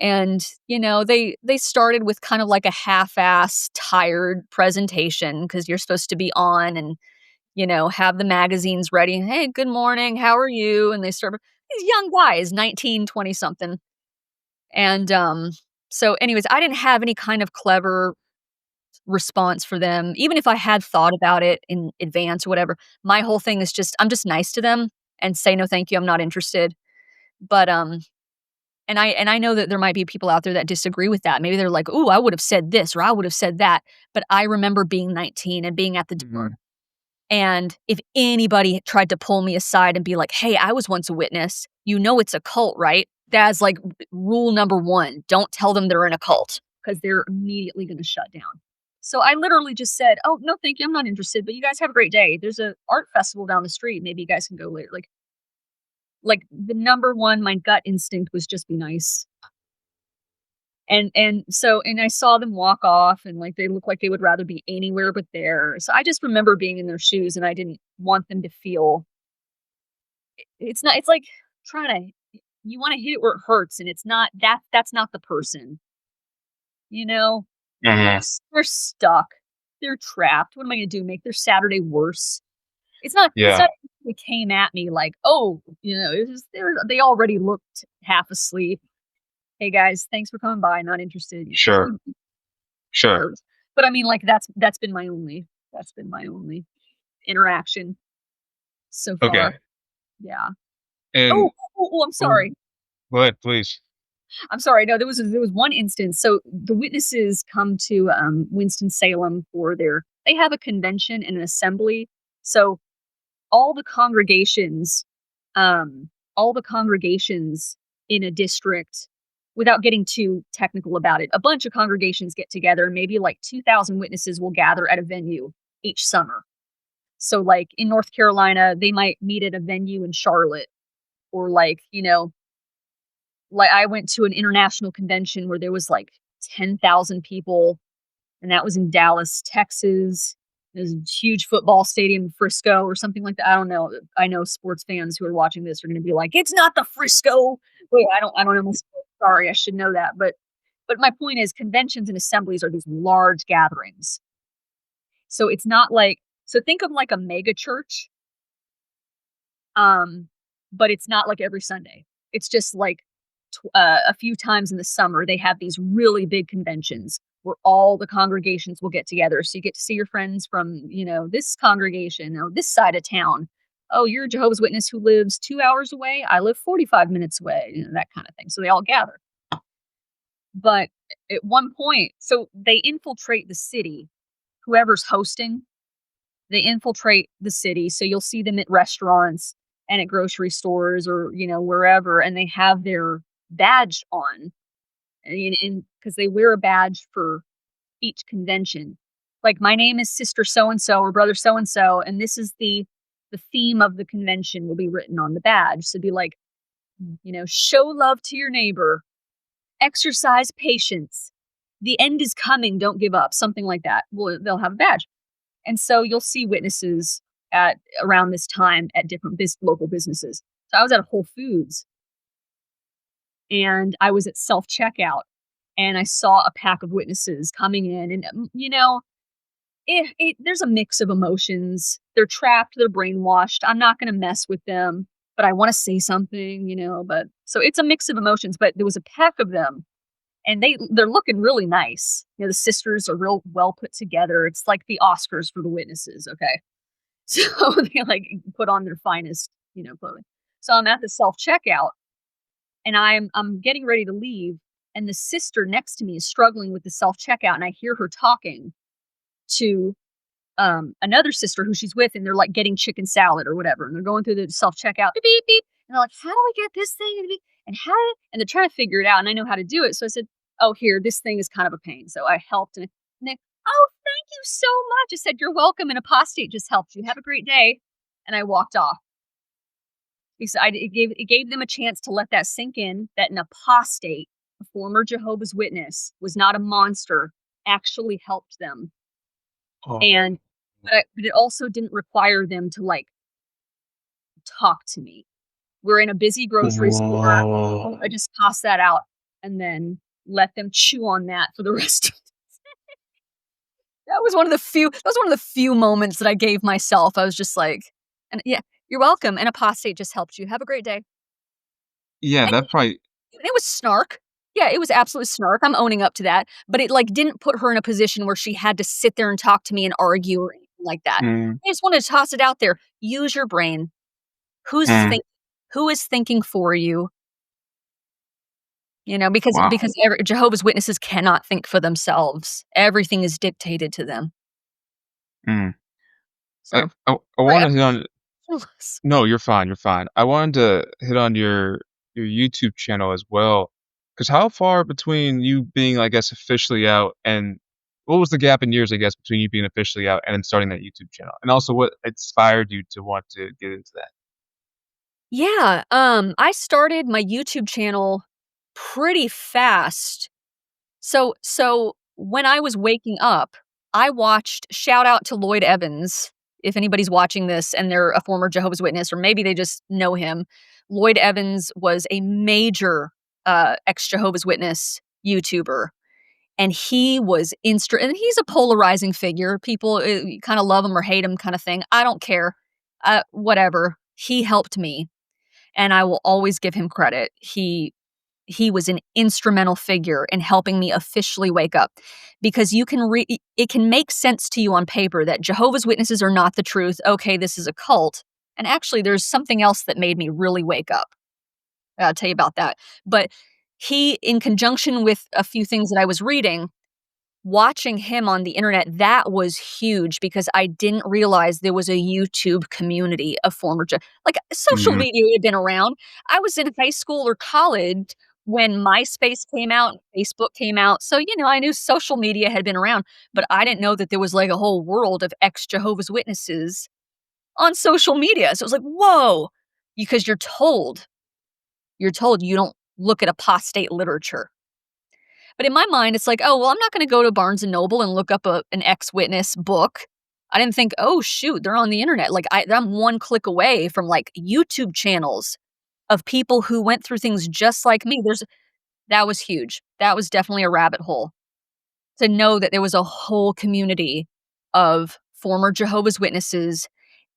And, they started with kind of like a half-ass tired presentation because 'cause you're supposed to be on and, have the magazines ready. "Hey, good morning, how are you?" And they started these young guys, 19, 20 something. And, so anyways, I didn't have any kind of clever response for them, even if I had thought about it in advance or whatever. My whole thing is I'm just nice to them and say, "No, thank you, I'm not interested." But, and I know that there might be people out there that disagree with that. Maybe they're like, "Ooh, I would have said this or I would have said that." But I remember being 19 and being at the door. Mhm. And if anybody tried to pull me aside and be like, "Hey, I was once a witness. You know it's a cult, right?" That's like rule number 1. Don't tell them they're in a cult because they're immediately gonna shut down. So I literally just said, "Oh, no, thank you. I'm not interested, but you guys have a great day. There's a art festival down the street. Maybe you guys can go later." Like the number 1, my gut instinct was just be nice. And I saw them walk off and, like, they look like they would rather be anywhere but there. So I just remember being in their shoes, and I didn't want them to feel it's like trying to you wanna hit it where it hurts, and it's not that's not the person, you know? Mhm. They're stuck. they're trapped. What am I going to do? Make their Saturday worse? It's Yeah. not they came at me like, oh, it was they already looked half asleep. Hey guys, thanks for coming by. Not interested. Sure. Sure. But I mean, like that's been my only interaction so Okay. far. Yeah. And Oh, I'm oh, sorry. go ahead, please. I'm sorry. No, there was one instance. So the witnesses come to Winston Salem for they have a convention and an assembly. So all the congregations, um, all the congregations in a district, without getting too technical about it, a bunch of congregations get together, and maybe like 2,000 witnesses will gather at a venue each summer. So, like in North Carolina, they might meet at a venue in Charlotte, or like I went to an international convention where there was like 10,000 people, and that was in Dallas, Texas. There's a huge football stadium in Frisco or something like that. I don't know. I know sports fans who are watching this are going to be like, "It's not the Frisco." Wait, I don't know. Sorry, I should know that. But my point is, conventions and assemblies are these large gatherings. So it's not like think of like a mega church, um, but it's not like every Sunday. It's just like a few times in the summer they have these really big conventions where all the congregations will get together. So you get to see your friends from this congregation or this side of town. Oh, you're a Jehovah's Witness who lives 2 hours away. I live 45 minutes away. That kind of thing. So they all gather. But at one point, so they infiltrate the city. Whoever's hosting, they infiltrate the city. So you'll see them at restaurants and at grocery stores or wherever, and they have their badge on, and because they wear a badge for each convention. Like, my name is Sister so and so or Brother so and so, and this is the theme of the convention will be written on the badge. So be like, show love to your neighbor, exercise patience, the end is coming, don't give up, something like that. Well, they'll have a badge. And so you'll see witnesses at around this time at different local businesses. So I was at a Whole Foods, and I was at self-checkout, and I saw a pack of witnesses coming in, and there's a mix of emotions. They're trapped, they're brainwashed. I'm not going to mess with them, but I want to say something, but so it's a mix of emotions. But there was a pack of them, and they're looking really nice. The sisters are real well put together. It's like the Oscars for the witnesses. Okay. So they like put on their finest, clothing. So I'm at the self-checkout, and I'm getting ready to leave, and the sister next to me is struggling with the self-checkout, and I hear her talking to another sister who she's with, and they're like getting chicken salad or whatever, and they're going through the self-checkout, beep, beep, beep, and they're like, how do I get this thing? And and they're trying to figure it out, and I know how to do it. So I said, oh, here, this thing is kind of a pain. So I helped, and they, oh, thank you so much. I said, you're welcome. An apostate just helped you. Have a great day. And I walked off. Because it gave them a chance to let that sink in, that an apostate, a former Jehovah's Witness, was not a monster, actually helped them. Oh. But it also didn't require them to like talk to me. We're in a busy grocery store. I just tossed that out and then let them chew on that for the rest of the day. That was one of the few moments that I gave myself. I was just like, and yeah, you're welcome. An apostate just helped you. Have a great day. Yeah, And that probably. it was snark. Yeah, it was absolute snark. I'm owning up to that. But it like didn't put her in a position where she had to sit there and talk to me and argue or anything like that. Mm, I just wanted to toss it out there. Use your brain. Who is thinking for you? Because wow. Jehovah's Witnesses cannot think for themselves. Everything is dictated to them. Mm. I, So, I sorry, want to hit on. No, you're fine. You're fine. I wanted to hit on your YouTube channel as well, because how far between you being, I guess, officially out, and what was the gap in years, I guess, between you being officially out and then starting that YouTube channel, and also what inspired you to want to get into that? yeah, I started my YouTube channel pretty fast. So when I was waking up, I watched shout out to Lloyd Evans. If anybody's watching this and they're a former Jehovah's Witness, or maybe they just know him, Lloyd Evans was a major ex-Jehovah's Witness YouTuber. and he was and he's a polarizing figure. People kind of love him or hate him kind of thing. I don't care. Whatever. He helped me, and I will always give him credit. He was an instrumental figure in helping me officially wake up, because it can make sense to you on paper that Jehovah's Witnesses are not the truth. Okay, this is a cult. And actually, there's something else that made me really wake up. I'll tell you about that. But he, in conjunction with a few things that I was reading, watching him on the internet, that was huge, because I didn't realize there was a YouTube community of like, social Mhm. media had been around. I was in high school or college when MySpace came out and Facebook came out. So, I knew social media had been around, but I didn't know that there was like a whole world of ex-Jehovah's Witnesses on social media. So it was like, whoa, because you're told you don't look at apostate literature. But in my mind, it's like, oh, well, I'm not going to go to Barnes and Noble and look up an ex-witness book. I didn't think, oh, shoot, they're on the internet. Like, I'm one click away from like YouTube channels of people who went through things just like me. That was huge. That was definitely a rabbit hole, to know that there was a whole community of former Jehovah's Witnesses,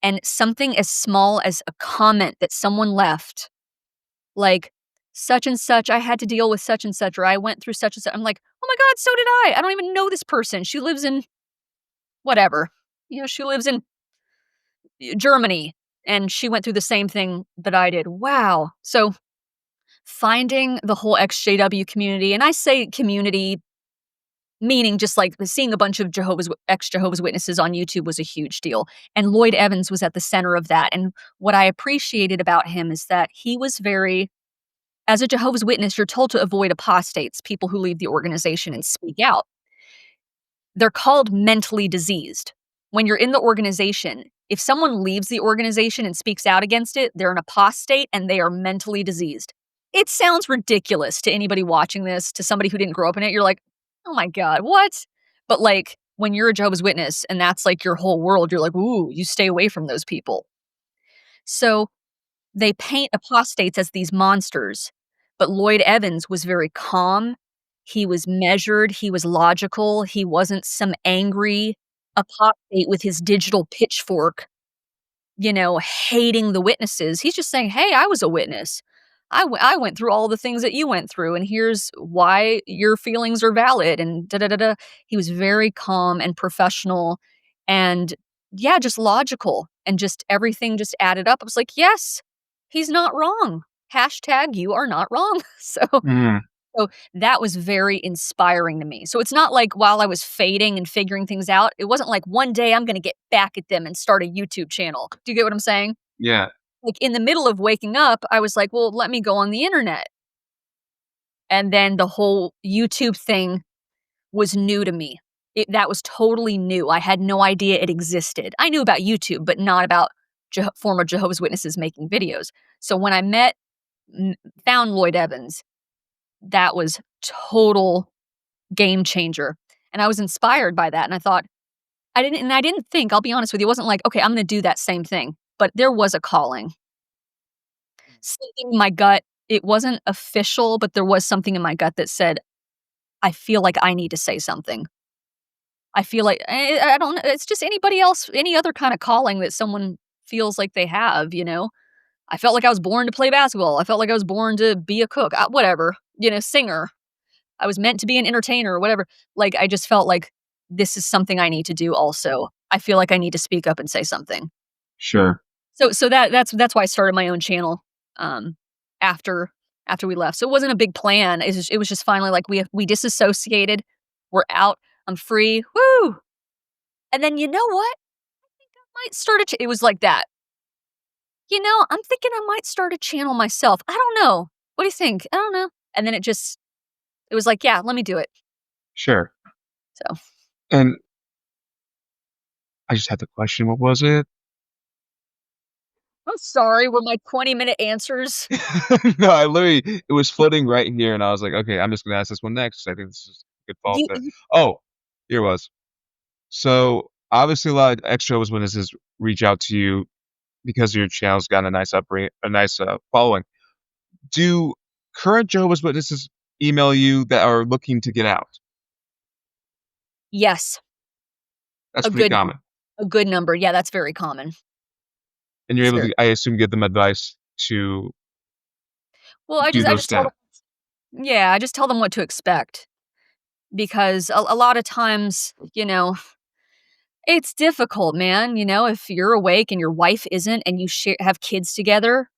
and something as small as a comment that someone left, like, such and such, I had to deal with such and such, or I went through such and such. I'm like, oh my God, so did I. I don't even know this person. She lives in whatever. She lives in Germany, and she went through the same thing that I did. Wow. So finding the whole XJW community, and I say community meaning just like seeing a bunch of ex-Jehovah's Witnesses on YouTube was a huge deal. And Lloyd Evans was at the center of that. And what I appreciated about him is that he was as a Jehovah's Witness, you're told to avoid apostates, people who leave the organization and speak out. They're called mentally diseased. When you're in the organization, if someone leaves the organization and speaks out against it, they're an apostate and they are mentally diseased. It sounds ridiculous to anybody watching this, to somebody who didn't grow up in it. You're like, oh my God, what? But like, when you're a Jehovah's Witness and that's like your whole world, you're like, ooh, you stay away from those people. So they paint apostates as these monsters, but Lloyd Evans was very calm. He was measured, he was logical, he wasn't some angry apostate with his digital pitchfork, hating the witnesses. He's just saying, "Hey, I was a witness. I went through all the things that you went through, and here's why your feelings are valid," and da da da da. He was very calm and professional and, yeah, just logical, and just everything just added up. I was like, "Yes, he's not wrong. Hashtag you are not wrong." Mhm. So that was very inspiring to me. So it's not like while I was fading and figuring things out, it wasn't like one day I'm gonna get back at them and start a YouTube channel. Do you get what I'm saying? Yeah. Like, in the middle of waking up, I was like, "Well, let me go on the internet." And then the whole YouTube thing was new to me. That was totally new. I had no idea it existed. I knew about YouTube, but not about former Jehovah's Witnesses making videos. So when I found Lloyd Evans, that was total game changer. And I was inspired by that. And I thought, I didn't think, I'll be honest with you, it wasn't like, okay, I'm going to do that same thing. But there was a calling. Something in my gut, it wasn't official, but there was something in my gut that said, I feel like I need to say something. I feel like, I don't know, it's just anybody else, any other kind of calling that someone feels like they have. I felt like I was born to play basketball. I felt like I was born to be a cook, whatever, singer. I was meant to be an entertainer or whatever. Like, I just felt like this is something I need to do also. I feel like I need to speak up and say something. Sure. So that's why I started my own channel, um, after we left. So it wasn't a big plan. It was just finally like we disassociated. We're out. I'm free. Woo! And then you know what? Might start it was like that. I'm thinking I might start a channel myself. I don't know. What do you think? I don't know. And then it was like, yeah, let me do it. Sure. So And I just had the question, what was it? I'm sorry, were my 20-minute answers. No, I literally it was floating right here, and I was like, "Okay, I'm just gonna ask this one next. I think this is a good follow-up You, to." you Oh, here it was. So, obviously, a lot of ex-Jehovah's Witnesses reach out to you because your channel's gotten a nice, following. Do current Jehovah's Witnesses email you that are looking to get out? Yes, That's a pretty good common. a good number. Yeah, that's very common. And you're It's able very to, I assume, give them advice to well, do I those just tell steps. them yeah, I just tell them what to expect because a lot of times, it's difficult, man, if you're awake and your wife isn't and you have kids together,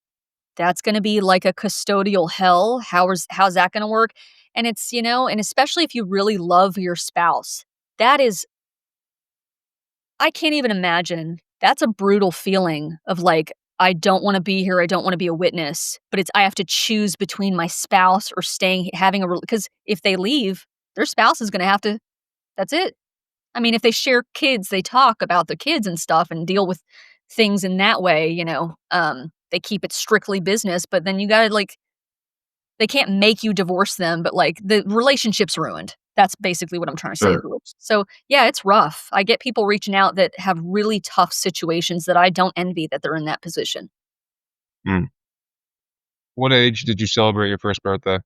that's gonna be like a custodial hell. How's that gonna work? And and especially if you really love your spouse, that is I can't even imagine. That's a brutal feeling of like, I don't wanna be here, I don't wanna be a witness, but I have to choose between my spouse or staying having a because if they leave, their spouse is gonna have to that's it. I mean, if they share kids, they talk about the kids and stuff and deal with things in that way, they keep it strictly business, but then you gotta, like they can't make you divorce them, but, like, the relationship's ruined. That's basically what I'm trying to say. Sure. So, yeah, it's rough. I get people reaching out that have really tough situations that I don't envy that they're in that position. Mm. What age did you celebrate your first birthday?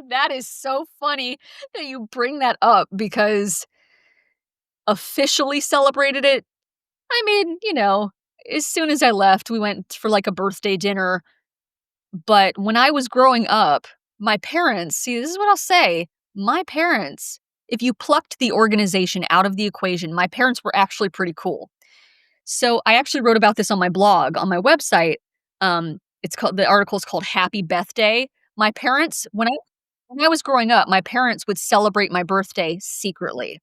That is so funny that you bring that up because officially celebrated it, I mean, as soon as I left, we went for, like, a birthday dinner. But when I was growing up, my parents see, this is what I'll say, my parents, if you plucked the organization out of the equation, my parents were actually pretty cool. So I actually wrote about this on my blog, on my website. The article's called Happy Birthday. My parents, when I was growing up, my parents would celebrate my birthday secretly.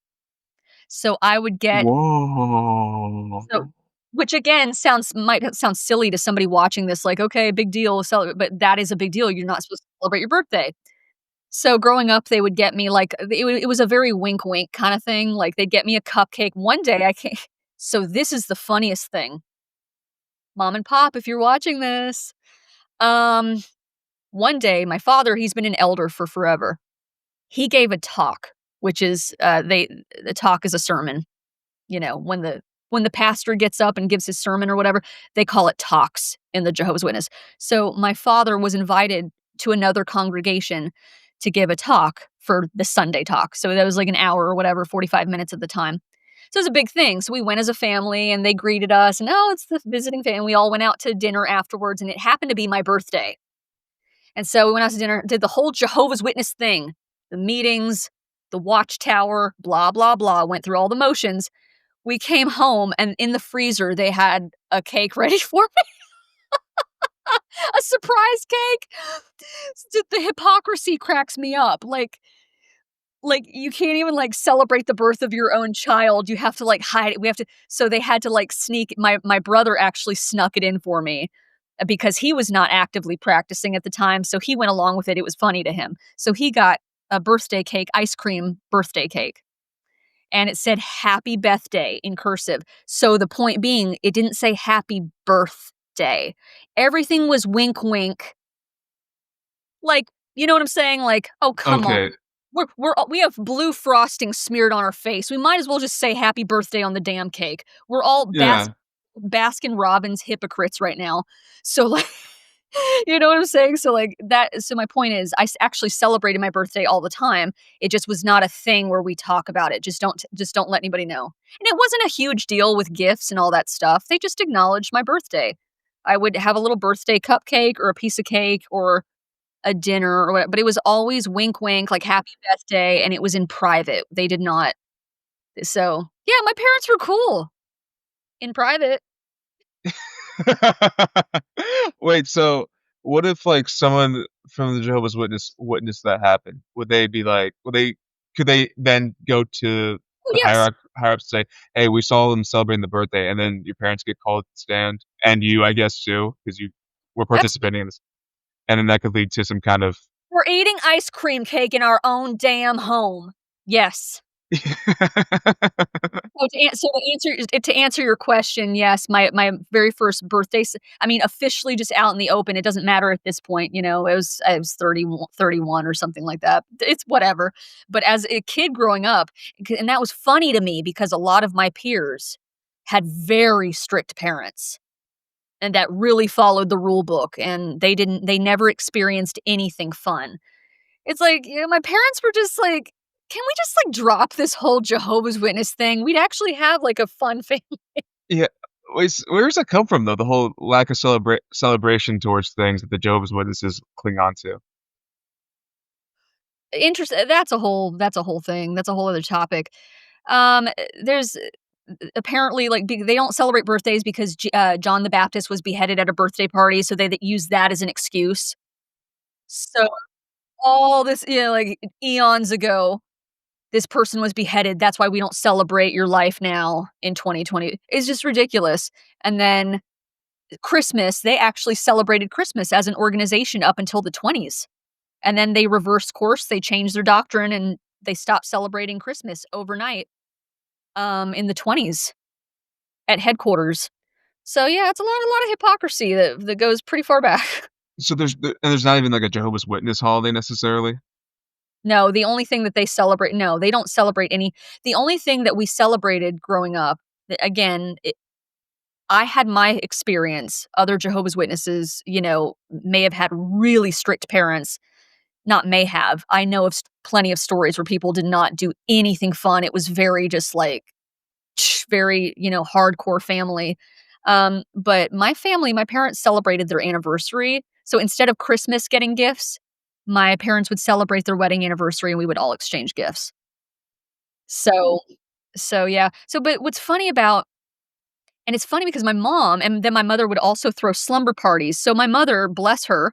So I would get Whoa. so which again might sound silly to somebody watching this, like, okay, big deal, but that is a big deal. You're not supposed to celebrate your birthday. So growing up, they would get me like it was a very wink wink kind of thing. Like they'd get me a cupcake. One day I came so this is the funniest thing. Mom and Pop, if you're watching this. Um One day my father, he's been an elder for forever. He gave a talk, which is the talk is a sermon. When the pastor gets up and gives his sermon or whatever, they call it talks in the Jehovah's Witness. So my father was invited to another congregation to give a talk for the Sunday talk. So that was like an hour or whatever, 45 minutes at the time. So it was a big thing. So we went as a family and they greeted us and oh, it's the visiting family. We all went out to dinner afterwards and it happened to be my birthday. And so we went out to dinner, did the whole Jehovah's Witness thing, the meetings, the watchtower, blah, blah, blah, went through all the motions. We came home and in the freezer, they had a cake ready for me, a surprise cake. The hypocrisy cracks me up. Like you can't even like celebrate the birth of your own child. You have to like hide it. So they had to like sneak my brother actually snuck it in for me because he was not actively practicing at the time. So he went along with it. It was funny to him. So he got a birthday cake, ice cream birthday cake. And it said happy birthday in cursive. So the point being, it didn't say happy birthday. Everything was wink wink. Like, you know what I'm saying? Like, oh come on. Okay. We have blue frosting smeared on our face. We might as well just say happy birthday on the damn cake. We're all Yeah. Baskin Robbins hypocrites right now. So like you know what I'm saying? So like that so my point is actually celebrated my birthday all the time. It just was not a thing where we talk about it. Just don't let anybody know. And it wasn't a huge deal with gifts and all that stuff. They just acknowledged my birthday. I would have a little birthday cupcake or a piece of cake or a dinner or whatever, but it was always wink wink like happy birthday and it was in private. They did not. So, yeah, my parents were cool in private. Wait, so what if like someone from the Jehovah's Witness witnessed that happen? Would they be like, could they then go to Oh, the yes. higher ups and say, "Hey, we saw them celebrating the birthday," and then your parents get called to the stand, and you, I guess, too, because you were Absolutely. participating in this, and then that could lead to some kind of. We're eating ice cream cake in our own damn home. Yes. So to answer your question, yes, my very first birthday I mean, officially just out in the open, it doesn't matter at this point, I was 31 or something like that. It's whatever. But as a kid growing up, and that was funny to me because a lot of my peers had very strict parents and that really followed the rule book and they never experienced anything fun. It's like, my parents were just like, "Can we just, like, drop this whole Jehovah's Witness thing? We'd actually have, like, a fun thing." Yeah. Wait, where does that come from though? The whole lack of celebration towards things that the Jehovah's Witnesses cling on to. That's a whole thing. That's a whole other topic. There's apparently, like, they don't celebrate birthdays because John the Baptist was beheaded at a birthday party, so they use that as an excuse. So all this, like, eons ago, this person was beheaded. That's why we don't celebrate your life now in 2020. It's just ridiculous. And then Christmas, they actually celebrated Christmas as an organization up until the 20s. And then they reversed course, they changed their doctrine, and they stopped celebrating Christmas overnight, in the 20s at headquarters. So, yeah, it's a lot of hypocrisy that goes pretty far back. So there's not even like a Jehovah's Witness holiday necessarily. No, the only thing that they celebrate no, they don't celebrate any the only thing that we celebrated growing up, again, I had my experience. Other Jehovah's Witnesses, may have had really strict parents. Not may have. I know of plenty of stories where people did not do anything fun. It was very just like very, hardcore family. But my family, my parents celebrated their anniversary. So instead of Christmas getting gifts, my parents would celebrate their wedding anniversary and we would all exchange gifts. So so yeah. But what's funny about and it's funny because my mom and then my mother would also throw slumber parties. So my mother, bless her,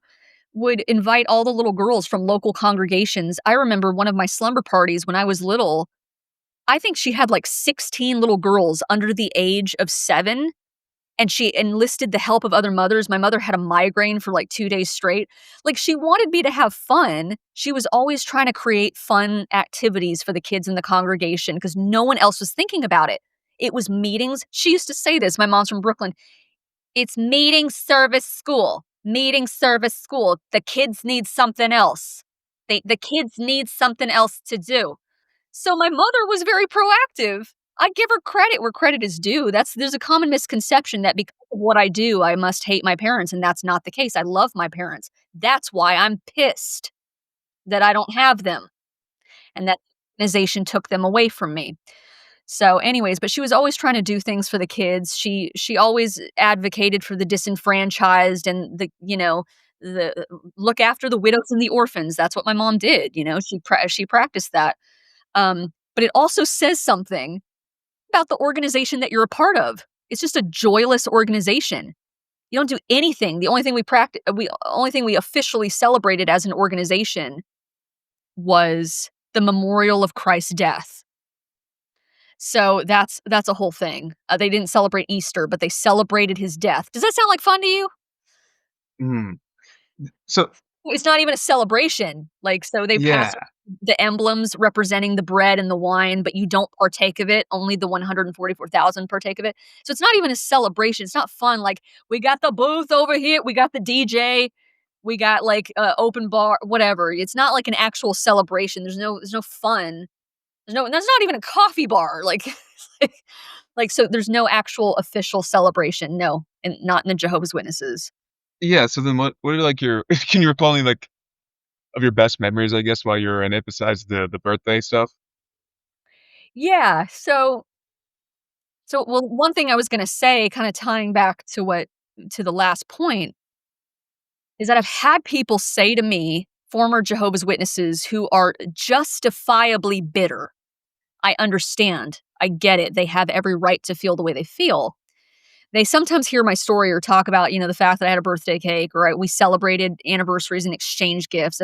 would invite all the little girls from local congregations. I remember one of my slumber parties when I was little. I think she had like 16 little girls under the age of 7, and she enlisted the help of other mothers. My mother had a migraine for like 2 days straight. Like, she wanted me to have fun. She was always trying to create fun activities for the kids in the congregation because no one else was thinking about it. It was meetings. She used to say this. My mom's from Brooklyn. It's meeting service school. Meeting service school. The kids need something else. The kids need something else to do. So my mother was very proactive. I give her credit where credit is due. There's a common misconception that because of what I do, I must hate my parents, and that's not the case. I love my parents. That's why I'm pissed that I don't have them and that the organization took them away from me. So anyways, but she was always trying to do things for the kids. She always advocated for the disenfranchised and the look after the widows and the orphans. That's what my mom did, she practiced that. But it also says something about the organization that you're a part of. It's just a joyless organization. You don't do anything. The only thing we officially celebrated as an organization was the memorial of Christ's death. So that's a whole thing. They didn't celebrate Easter, but they celebrated his death. Does that sound like fun to you? Mm. So It's not even a celebration. Like, so they yeah. pass the emblems representing the bread and the wine, but you don't partake of it. Only the 144,000 partake of it. So it's not even a celebration. It's not fun. Like, we got the booth over here. We got the DJ. We got like open bar, whatever. It's not like an actual celebration. There's no fun. That's not even a coffee bar. Like, so there's no actual official celebration. No, and not in the Jehovah's Witnesses. Yeah, so then what are like your can you recall any like of your best memories, I guess, while you were in it besides the birthday stuff? Yeah. Well, one thing I was gonna say, kinda tying back to the last point, is that I've had people say to me, former Jehovah's Witnesses who are justifiably bitter. I understand. I get it. They have every right to feel the way they feel. They sometimes hear my story or talk about, the fact that I had a birthday cake or we celebrated anniversaries and exchanged gifts.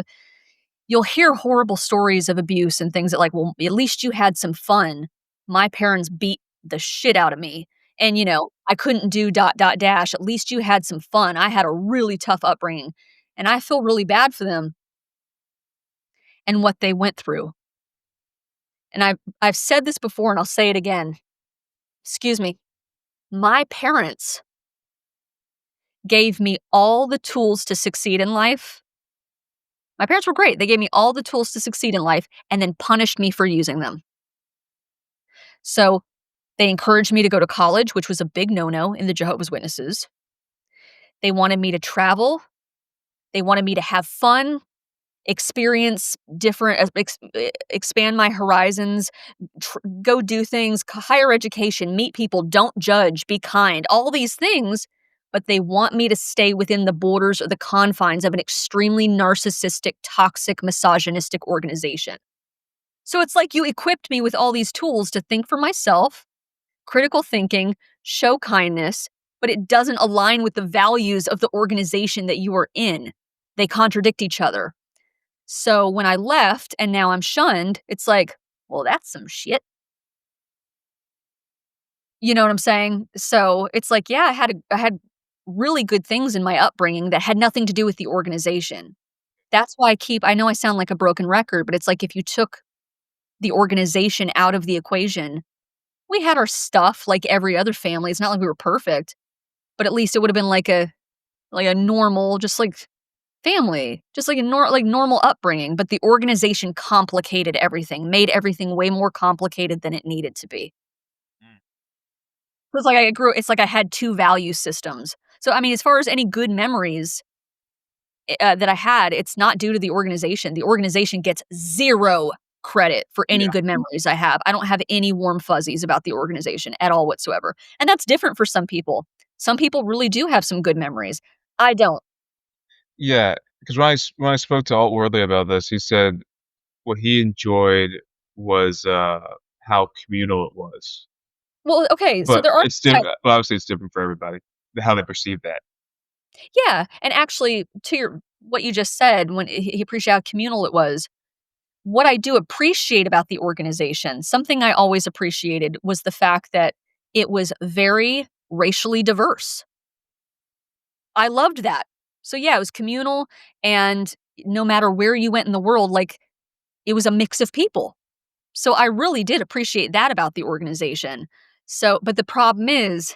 You'll hear horrible stories of abuse and things that like, well, at least you had some fun. My parents beat the shit out of me. And, I couldn't do dot dot dash. At least you had some fun. I had a really tough upbringing. And I feel really bad for them and what they went through. And I've said this before and I'll say it again. Excuse me. My parents gave me all the tools to succeed in life. My parents were great. They gave me all the tools to succeed in life and then punished me for using them. So they encouraged me to go to college, which was a big no-no in the Jehovah's Witnesses. They wanted me to travel. They wanted me to have fun. experience different, expand my horizons, go do things, higher education, meet people, don't judge, be kind, all these things, but they want me to stay within the borders or the confines of an extremely narcissistic, toxic, misogynistic organization. So it's like you equipped me with all these tools to think for myself, critical thinking, show kindness, but it doesn't align with the values of the organization that you are in. They contradict each other. So when I left and now I'm shunned, it's like, well, that's some shit. You know what I'm saying? So it's like, yeah, I had really good things in my upbringing that had nothing to do with the organization. That's why I know I sound like a broken record, but it's like if you took the organization out of the equation, we had our stuff like every other family. It's not like we were perfect, but at least it would have been like a normal, just like family, just like a normal upbringing. But the organization complicated everything, made everything way more complicated than it needed to be. Mm. It's like I had two value systems. So, I mean, as far as any good memories that I had, it's not due to the organization. The organization gets zero credit for any Yeah. good memories I have. I don't have any warm fuzzies about the organization at all whatsoever. And that's different for some people. Some people really do have some good memories. I don't. Yeah, because when I spoke to Alt Worldly about this, he said what he enjoyed was, how communal it was. Well, okay, so But there are it's different. Well, obviously, it's different for everybody, how they perceive that. yeah, and actually to your what you just said when he appreciated how communal it was. What I do appreciate about the organization, something I always appreciated was the fact that it was very racially diverse. I loved that. So yeah, it was communal and no matter where you went in the world, like it was a mix of people. So I really did appreciate that about the organization. So, but the problem is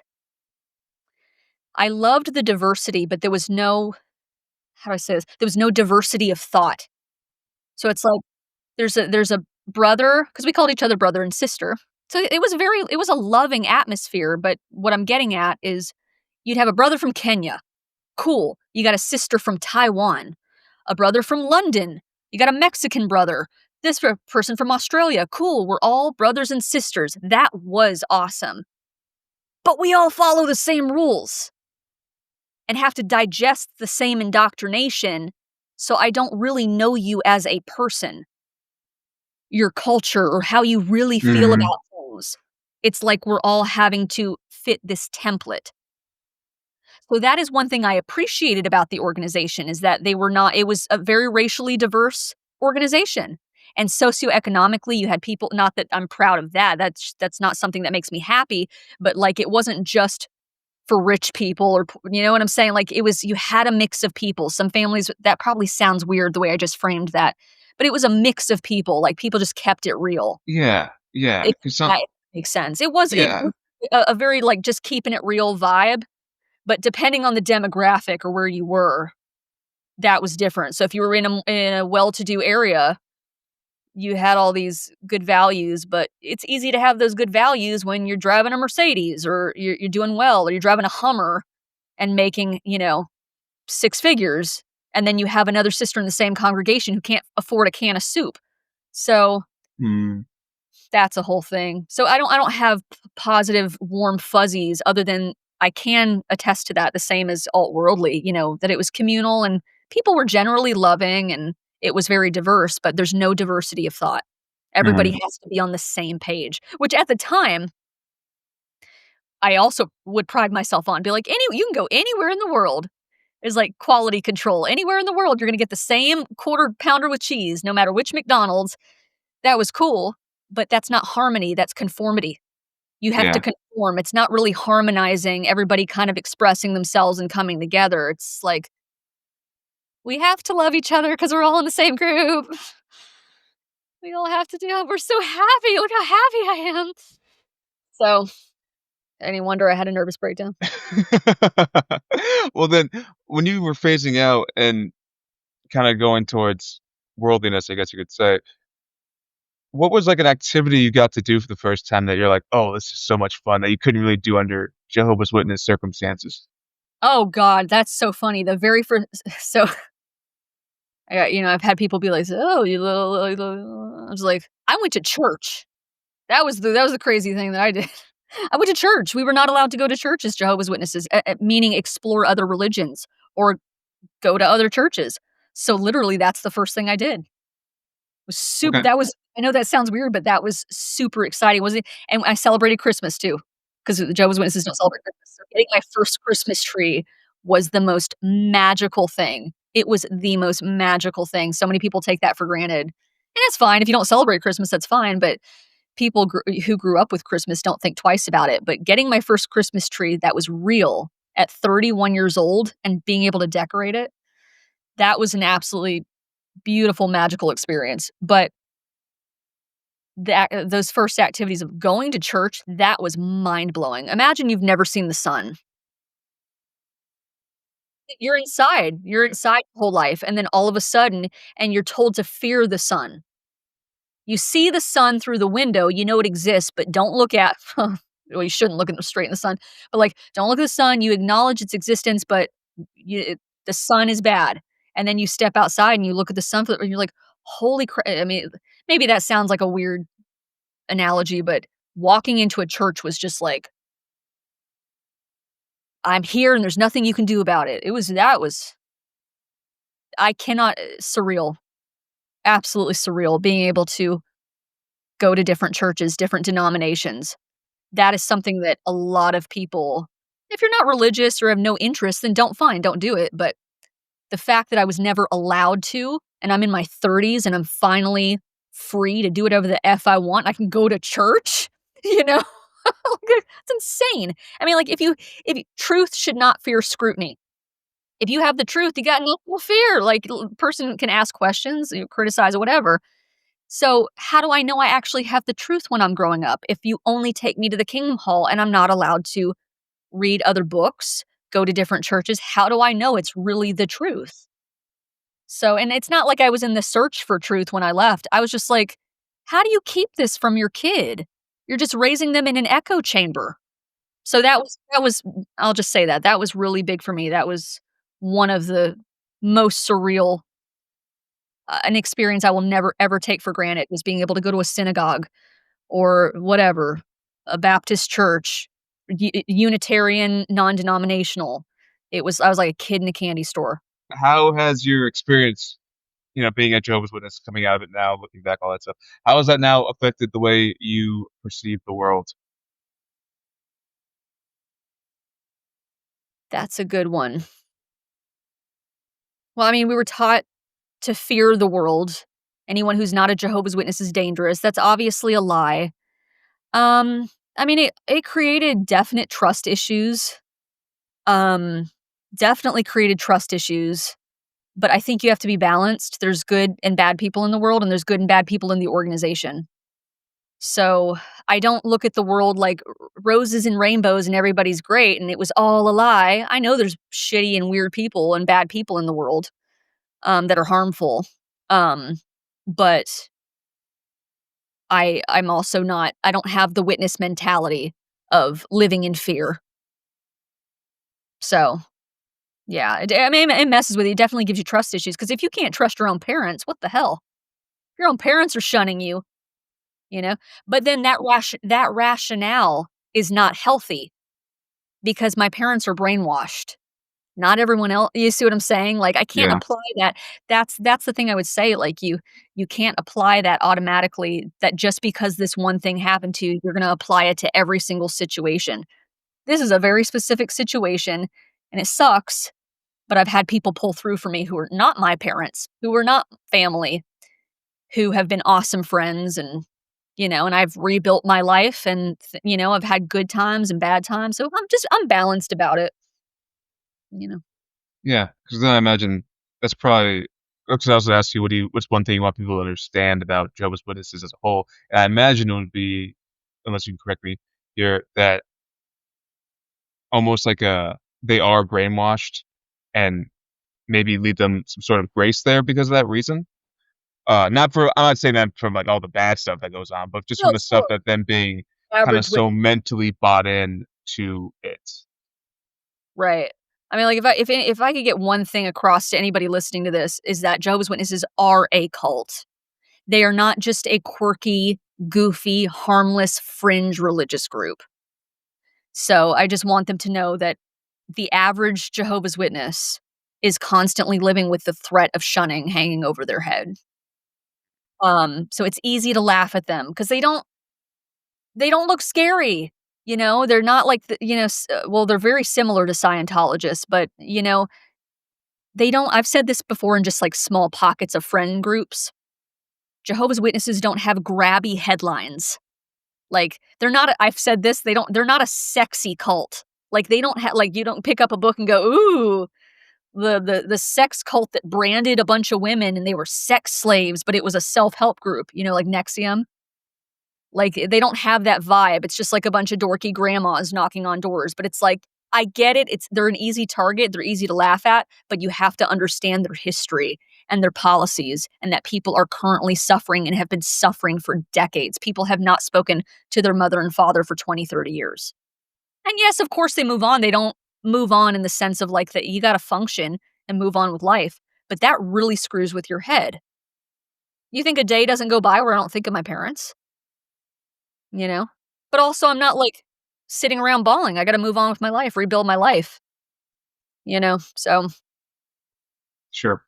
I loved the diversity, but there was no, how do I say this? There was no diversity of thought. So it's like there's a brother because we called each other brother and sister. So it was a loving atmosphere, but what I'm getting at is you'd have a brother from Kenya. Cool. You got a sister from Taiwan, a brother from London. You got a Mexican brother. This person from Australia. Cool. We're all brothers and sisters. That was awesome. But we all follow the same rules and have to digest the same indoctrination. So I don't really know you as a person, your culture, or how you really feel Mhm. about things. It's like we're all having to fit this template. So that is one thing I appreciated about the organization is that it was a very racially diverse organization. And socioeconomically, you had people, not that I'm proud of that. That's not something that makes me happy, but like it wasn't just for rich people or you know what I'm saying? Like you had a mix of people. Some families that probably sounds weird the way I just framed that, but it was a mix of people. Like people just kept it real. Yeah, yeah, If 'cause some that makes sense. It yeah. was a very like just keeping it real vibe, but depending on the demographic or where you were, that was different. So if you were in a well-to-do area, you had all these good values, but it's easy to have those good values when you're driving a Mercedes or you're doing well or you're driving a Hummer and making, six figures, and then you have another sister in the same congregation who can't afford a can of soup. So Mm, that's a whole thing. So I don't have positive warm fuzzies other than I can attest to that the same as alt worldly, that it was communal and people were generally loving and it was very diverse, but there's no diversity of thought. Everybody mhm. has to be on the same page, which at the time I also would pride myself on, be like, you can go anywhere in the world. Is like quality control. Anywhere in the world, you're gonna get the same quarter pounder with cheese, no matter which McDonald's. That was cool, but that's not harmony, that's conformity. You have to Yeah. conform. It's not really harmonizing, everybody kind of expressing themselves and coming together. It's like, we have to love each other because 'cause we're all in the same group. We all have to do it. We're so happy. Look how happy I am. So, any wonder I had a nervous breakdown? Well, then, when you were phasing out and kinda going towards worldliness, I guess you could say, what was, like, an activity you got to do for the first time that you're like, "Oh, this is so much fun," that you couldn't really do under Jehovah's Witness circumstances? Oh god, that's so funny. The very first so I've had people be like, "Oh, you little" I was like, "I went to church." That was the crazy thing that I did. I went to church. We were not allowed to go to church as Jehovah's Witnesses, meaning explore other religions or go to other churches. So, literally, that's the first thing I did. Was super Okay. that was I know that sounds weird, but that was super exciting, was it? And I celebrated Christmas too, because the Jehovah's Witnesses don't celebrate Christmas. So getting my first Christmas tree was the most magical thing. It was the most magical thing. So many people take that for granted. And it's fine if you don't celebrate Christmas, that's fine, but people who grew up with Christmas don't think twice about it. But getting my first Christmas tree that was real at 31 years old and being able to decorate it, that was an absolutely beautiful, magical experience. But those first activities of going to church, that was mind-blowing. Imagine you've never seen the sun. You're inside your whole life, and then all of a sudden and you're told to fear the sun. You see the sun through the window, you know it exists, but don't look at well, you shouldn't look at straight in the sun, but, like, don't look at the sun, you acknowledge its existence, but the sun is bad, and then you step outside and you look at the sun and you're like, "Holy I mean, maybe that sounds like a weird analogy, but walking into a church was just like, "I'm here and there's nothing you can do about it." That was I cannot surreal, absolutely surreal being able to go to different churches, different denominations. That is something that a lot of people if you're not religious or have no interest, then don't do it, but the fact that I was never allowed to, and I'm in my 30s and I'm finally free to do whatever the F I want, I can go to church, you know? It's insane. I mean, like, if truth should not fear scrutiny. If you have the truth, you got nothing to fear. Like, person can ask questions, criticize or whatever. So, how do I know I actually have the truth when I'm growing up? If you only take me to the Kingdom Hall and I'm not allowed to read other books, go to different churches, how do I know it's really the truth? So, and it's not like I was in the search for truth when I left. I was just like, how do you keep this from your kid? You're just raising them in an echo chamber. So that was I'll just say that was really big for me. That was one of the most surreal an experience I will never ever take for granted was being able to go to a synagogue or whatever, a Baptist church, Unitarian, non-denominational. I was like a kid in a candy store. How has your experience, being a Jehovah's Witness, coming out of it now, looking back, all that stuff, how has that now affected the way you perceive the world? That's a good one. Well, I mean, we were taught to fear the world. Anyone who's not a Jehovah's Witness is dangerous. That's obviously a lie. Um, I mean, it created definite trust issues. Um, Definitely created trust issues, but I think you have to be balanced. There's good and bad people in the world, and there's good and bad people in the organization. So, I don't look at the world like roses and rainbows and everybody's great and it was all a lie. I know there's shitty and weird people and bad people in the world, that are harmful. Um, but I'm also not I don't have the witness mentality of living in fear. So, yeah, I mean, it messes with you. It definitely gives you trust issues because if you can't trust your own parents, what the hell? Your own parents are shunning you, you know? But then that rationale is not healthy because my parents are brainwashed. Not everyone else. You see what I'm saying? Like, I can't Yeah. apply that. That's the thing I would say, like, you can't apply that automatically, that just because this one thing happened to you, you're gonna apply it to every single situation. This is a very specific situation, and it sucks, but I've had people pull through for me who are not my parents, who are not family, who have been awesome friends and I've rebuilt my life and I've had good times and bad times, so I'm balanced about it, you know? Yeah, because then I imagine that's probably because I was gonna ask you, what's one thing you want people to understand about Jehovah's Witnesses as a whole? And I imagine it would be, unless you can correct me here, that almost like they are brainwashed and maybe leave them some sort of grace there because of that reason. I'm not saying that from like all the bad stuff that goes on, but just from No, the stuff sure. that them being kind of Average wit so mentally bought in to it. Right. I mean, like, if I could get one thing across to anybody listening to this is that Jehovah's Witnesses are a cult. They are not just a quirky, goofy, harmless fringe religious group. So I just want them to know that the average Jehovah's Witness is constantly living with the threat of shunning hanging over their head. So it's easy to laugh at them because they don't look scary. They're not like well, they're very similar to Scientologists, but they don't. I've said this before in just like small pockets of friend groups. Jehovah's Witnesses don't have grabby headlines. Like, they're not I've said this, they're not a sexy cult. Like, they don't have like, you don't pick up a book and go, "Ooh, the sex cult that branded a bunch of women and they were sex slaves, but it was a self-help group," like Nexium. Like, they don't have that vibe. It's just like a bunch of dorky grandmas knocking on doors, but it's like, I get it. They're an easy target. They're easy to laugh at, but you have to understand their history and their policies and that people are currently suffering and have been suffering for decades. People have not spoken to their mother and father for 20, 30 years. And yes, of course they move on. They don't move on in the sense of like that you got to function and move on with life, but that really screws with your head. You think a day doesn't go by where I don't think of my parents? You know? But also, I'm not, like, sitting around bawling. I gotta move on with my life, rebuild my life, So, Sure.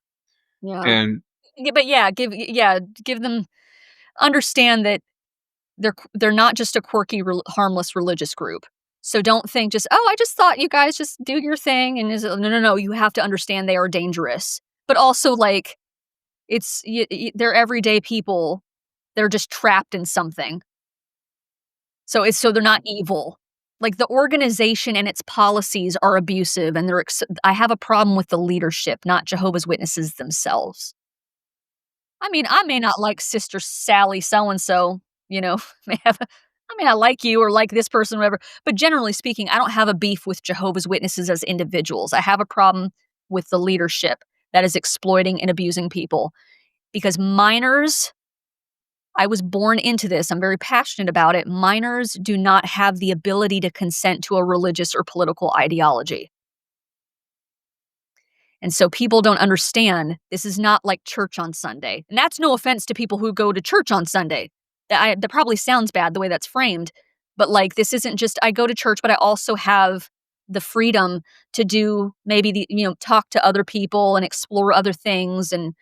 yeah. And Yeah, but give them understand that they're not just a quirky, harmless religious group. So don't think just, "Oh, I just thought you guys just do your thing," and no, no, no, you have to understand they are dangerous. But also, like, it's they're everyday people. They're just trapped in something. So they're not evil. Like, the organization and its policies are abusive, and I have a problem with the leadership, not Jehovah's Witnesses themselves. I mean, I may not like Sister Sally so and so, may have I may not like you or like this person, whatever, but generally speaking, I don't have a beef with Jehovah's Witnesses as individuals. I have a problem with the leadership that is exploiting and abusing people because minors I was born into this. I'm very passionate about it. Minors do not have the ability to consent to a religious or political ideology. And so people don't understand this is not like church on Sunday. And that's no offense to people who go to church on Sunday. That probably sounds bad the way that's framed. But like, this isn't just I go to church, but I also have the freedom to do maybe talk to other people and explore other things. And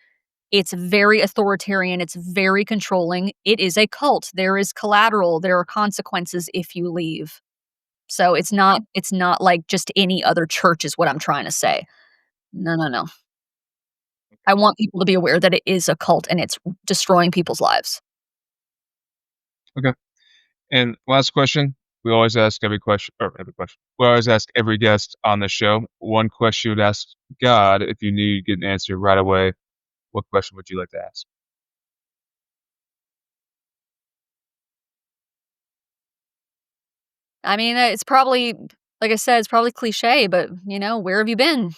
it's very authoritarian, it's very controlling, it is a cult, there is collateral, there are consequences if you leave. So it's not like just any other church is what I'm trying to say. No, no, no. I want people to be aware that it is a cult and it's destroying people's lives. okay. And last question, we always ask every question. We always ask every guest on the show. One question you would ask God if you knew you'd get an answer right away. What question would you like to ask? I mean, it's probably like I said, it's probably cliche, but, where have you been?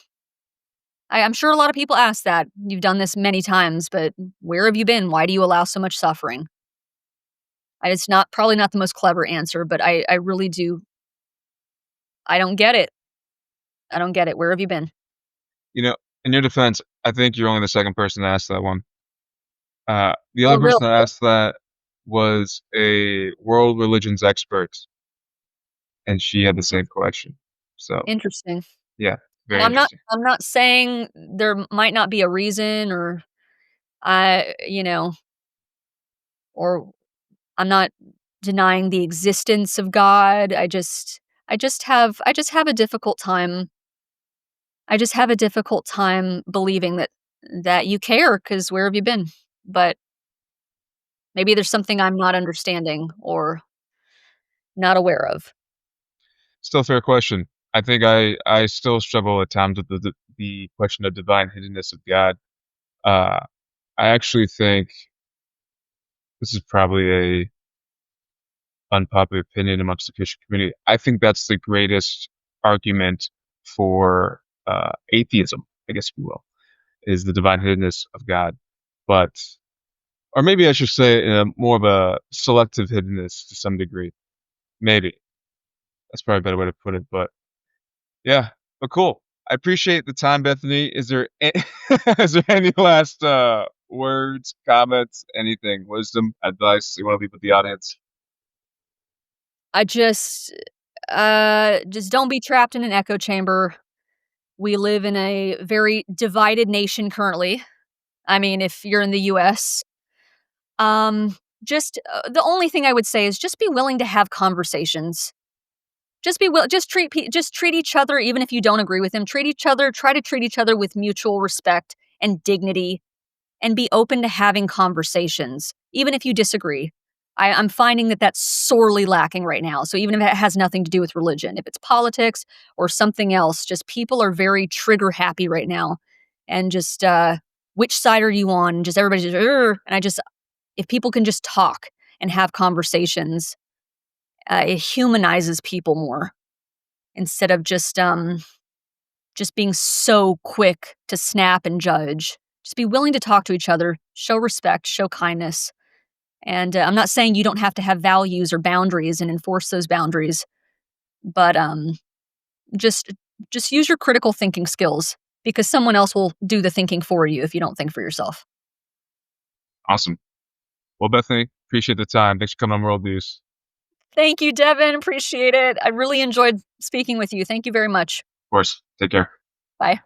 I'm sure a lot of people ask that. You've done this many times, but where have you been? Why do you allow so much suffering? And it's not probably not the most clever answer, but I really do I don't get it. I don't get it. Where have you been? You know, in your defense, I think you're only the second person to ask that one. The Oh, other really? person that asked that was a world religions expert, and she had the same question. So, Interesting. yeah, And very I'm not interesting. I'm not saying there might not be a reason or I or I'm not denying the existence of God. I just have a difficult time. I just have a difficult time believing that you care because where have you been? But maybe there's something I'm not understanding or not aware of. Still a fair question. I think I still struggle at times with the question of divine hiddenness of God. Uh, I actually think this is probably a unpopular opinion amongst the Christian community. I think that's the greatest argument for atheism, I guess if you will, is the divine hiddenness of God. But, or maybe I should say more of a selective hiddenness to some degree. Maybe. That's probably a better way to put it. But yeah, but cool. I appreciate the time, Bethany. Is there is there any last words, comments, anything, wisdom, advice you want to leave with the audience? I just don't be trapped in an echo chamber. We live in a very divided nation currently. I mean, if you're in the US, um, the only thing I would say is just be willing to have conversations. Just treat each other even if you don't agree with them. Try to treat each other with mutual respect and dignity and be open to having conversations, even if you disagree. I'm finding that that's sorely lacking right now. So even if it has nothing to do with religion, if it's politics or something else, just people are very trigger happy right now, and just which side are you on? And just everybody's just, "Urgh," and I just if people can just talk and have conversations, it humanizes people more instead of just being so quick to snap and judge. Just be willing to talk to each other, show respect, show kindness. And I'm not saying you don't have to have values or boundaries and enforce those boundaries, but just just use your critical thinking skills because someone else will do the thinking for you if you don't think for yourself. Awesome. Well, Bethany, appreciate the time. Thanks for coming on Worldviews. Thank you, Devin. Appreciate it. I really enjoyed speaking with you. Thank you very much. Of course. Take care. Bye.